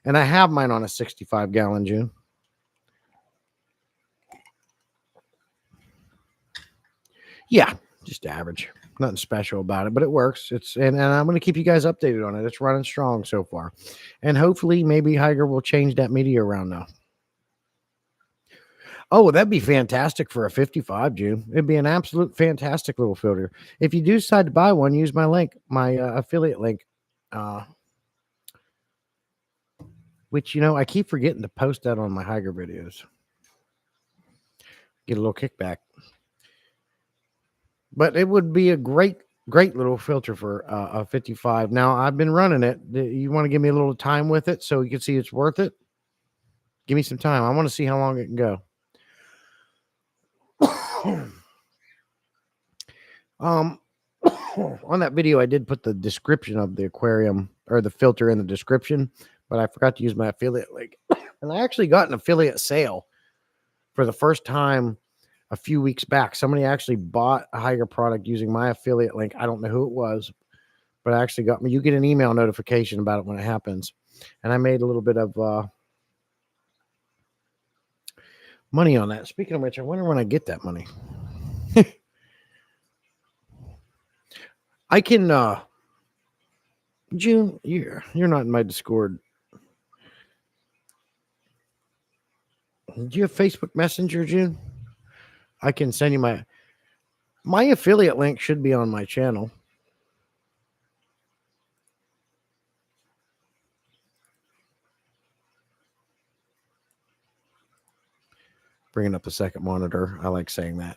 And I have mine on a 65-gallon, June. Yeah, just average. Nothing special about it, but it works. And I'm going to keep you guys updated on it. It's running strong so far. And hopefully maybe Higer will change that media around now. Oh, that'd be fantastic for a 55, June. It'd be an absolute fantastic little filter. If you do decide to buy one, use my link, my affiliate link, which, I keep forgetting to post that on my Higer videos. Get a little kickback. But it would be a great little filter for a 55. Now, I've been running it. You want to give me a little time with it so you can see it's worth it? Give me some time. I want to see how long it can go. On that video, I did put the description of the aquarium or the filter in the description, but I forgot to use my affiliate link. And I actually got an affiliate sale for the first time a few weeks back. Somebody actually bought a Higer product using my affiliate link. I don't know who it was, but I actually got me. You get an email notification about it when it happens. And I made a little bit of money on that. Speaking of which, I wonder when I get that money. I can June, you're not in my Discord. Do you have Facebook Messenger, June? I can send you my affiliate link should be on my channel. Bringing up the second monitor. I like saying that.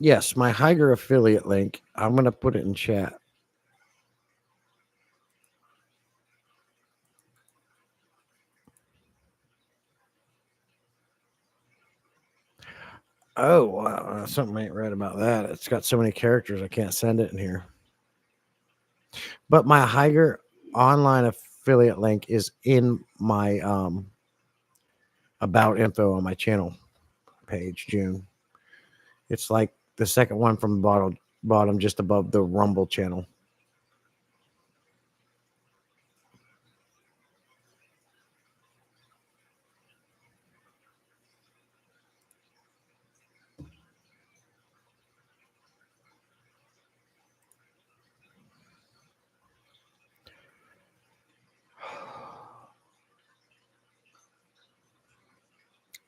Yes, my Higer affiliate link. I'm going to put it in chat. Oh, wow. Something ain't right about that. It's got so many characters, I can't send it in here. But my Higer online affiliate link is in my about info on my channel page, June. It's like the second one from the bottom just above the Rumble channel.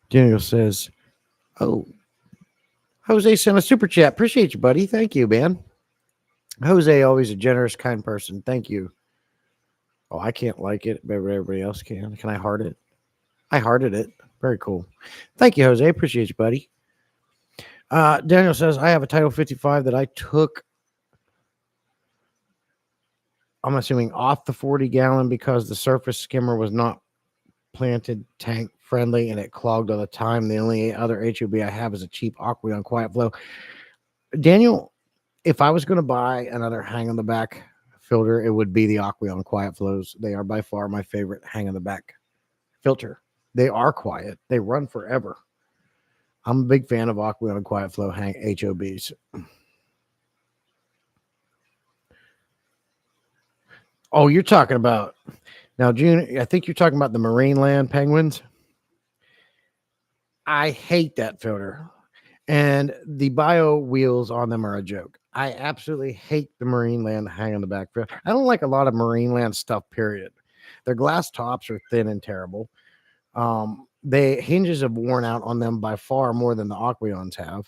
Daniel says, oh, Jose sent a super chat. Appreciate you, buddy. Thank you, man. Jose, always a generous, kind person. Thank you. Oh, I can't like it, but everybody else can. Can I heart it? I hearted it. Very cool. Thank you, Jose. Appreciate you, buddy. Daniel says, I have a Title 55 that I took, I'm assuming, off the 40-gallon because the surface skimmer was not planted tank friendly and it clogged all the time. The only other HOB I have is a cheap Aqueon Quiet Flow. Daniel, if I was going to buy another hang on the back filter, it would be the Aqueon Quiet Flows. They are by far my favorite hang on the back filter. They are quiet. They run forever. I'm a big fan of Aqueon Quiet Flow HOBs. Oh, you're talking about now, June. I think you're talking about the Marine Land penguins. I hate that filter, and the bio wheels on them are a joke. I absolutely hate the Marine Land hang on the back filter. I don't like a lot of Marine Land stuff. Period. Their glass tops are thin and terrible. The hinges have worn out on them by far more than the Aqueons have.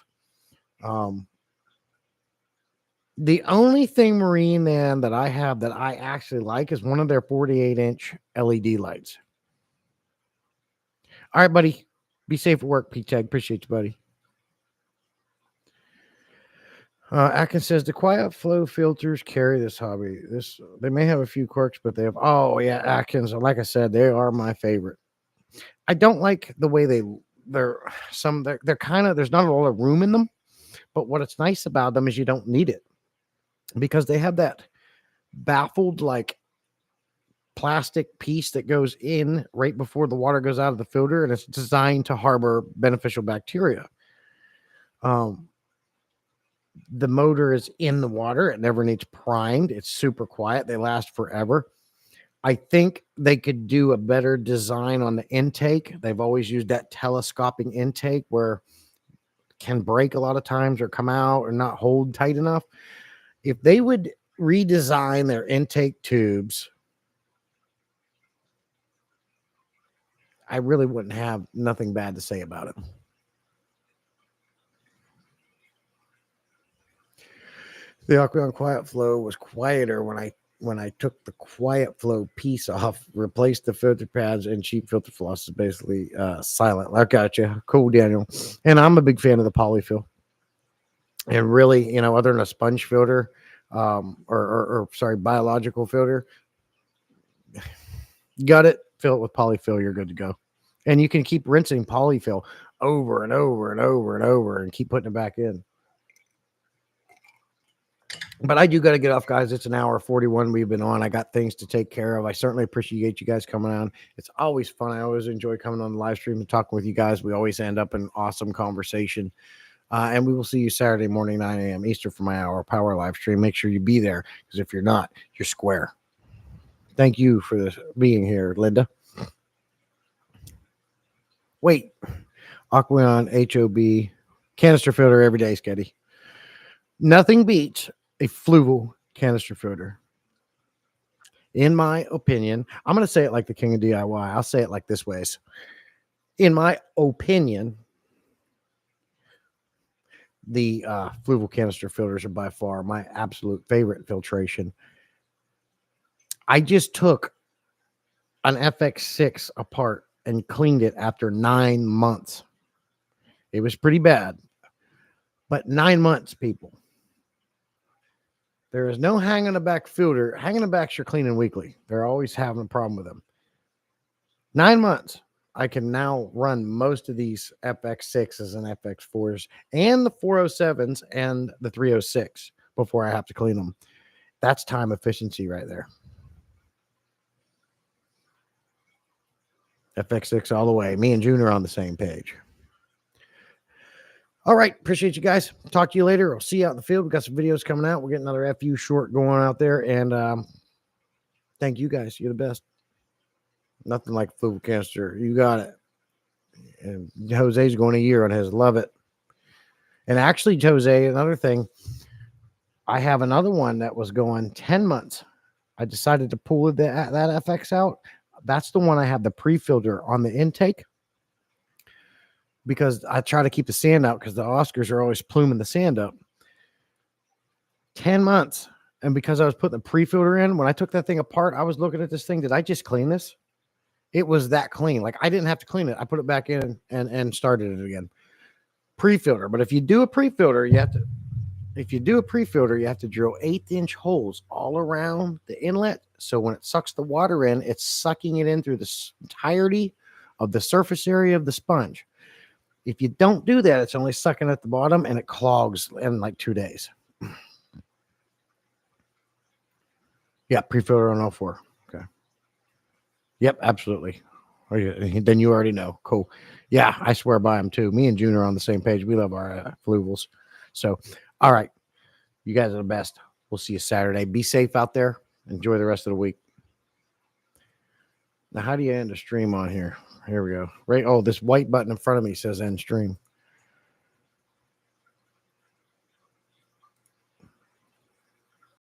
The only thing Marine Man that I have that I actually like is one of their 48-inch LED lights. All right, buddy. Be safe at work, P-Tag. Appreciate you, buddy. Atkins says the Quiet Flow filters carry this hobby. They may have a few quirks, but they have. Oh yeah, Atkins. Like I said, they are my favorite. I don't like the way they're kind of. There's not a lot of room in them, But what it's nice about them is you don't need it because they have that baffled like plastic piece that goes in right before the water goes out of the filter, and it's designed to harbor beneficial bacteria. Um, the motor is in the water. It never needs primed. It's super quiet. They last forever. I think they could do a better design on the intake. They've always used that telescoping intake where it can break a lot of times or come out or not hold tight enough. If they would redesign their intake tubes, I really wouldn't have nothing bad to say about it. The Aqueon Quiet Flow was quieter when I took the Quiet Flow piece off, replaced the filter pads, and cheap filter floss is basically silent. I got you. Cool, Daniel. And I'm a big fan of the polyfill. And really, you know, other than a sponge filter, or sorry, biological filter, got it. Fill it with polyfill. You're good to go. And you can keep rinsing polyfill over and over and over and over and keep putting it back in. But I do got to get off, guys. It's an hour 41 we've been on. I got things to take care of. I certainly appreciate you guys coming on. It's always fun. I always enjoy coming on the live stream and talking with you guys. We always end up in an awesome conversation. And we will see you Saturday morning, 9 a.m. Eastern for my hour power live stream. Make sure you be there, because if you're not, you're square. Thank you for this being here, Linda. Wait, Aqueon HOB canister filter every day, Sketty. Nothing beats a fluval canister filter. In my opinion, I'm going to say it like the king of DIY. I'll say it like this ways. In my opinion, the fluval canister filters are by far my absolute favorite filtration. I just took an FX6 apart and cleaned it after 9 months. It was pretty bad, but 9 months, people. There is no hanging the back filter. Hanging the backs you're cleaning weekly. They're always having a problem with them. 9 months. I can now run most of these FX6s and FX4s and the 407s and the 306 before I have to clean them. That's time efficiency right there. FX6 all the way. Me and June are on the same page. All right. Appreciate you guys. Talk to you later. I'll see you out in the field. We got some videos coming out. We're getting another FU short going out there. And thank you guys. You're the best. Nothing like fluval canister. You got it. And Jose's going a year on his. Love it. And actually, Jose, another thing, I have another one that was going 10 months. I decided to pull that FX out. That's the one I have the pre-filter on the intake, because I try to keep the sand out, because the Oscars are always pluming the sand up. 10 months. And because I was putting the pre-filter in, when I took that thing apart, I was looking at this thing. Did I just clean this? It was that clean. Like, I didn't have to clean it. I put it back in and started it again. Pre-filter. But if you do a pre-filter, you have to drill 1/8-inch holes all around the inlet. So when it sucks the water in, it's sucking it in through the entirety of the surface area of the sponge. If you don't do that, it's only sucking at the bottom, and it clogs in like 2 days. Yeah, pre-filter on all 4. Okay. Yep, absolutely. Then you already know. Cool. Yeah, I swear by them too. Me and June are on the same page. We love our fluvals. So, all right. You guys are the best. We'll see you Saturday. Be safe out there. Enjoy the rest of the week. Now, how do you end a stream on here? Here we go. Right. Oh, this white button in front of me says end stream.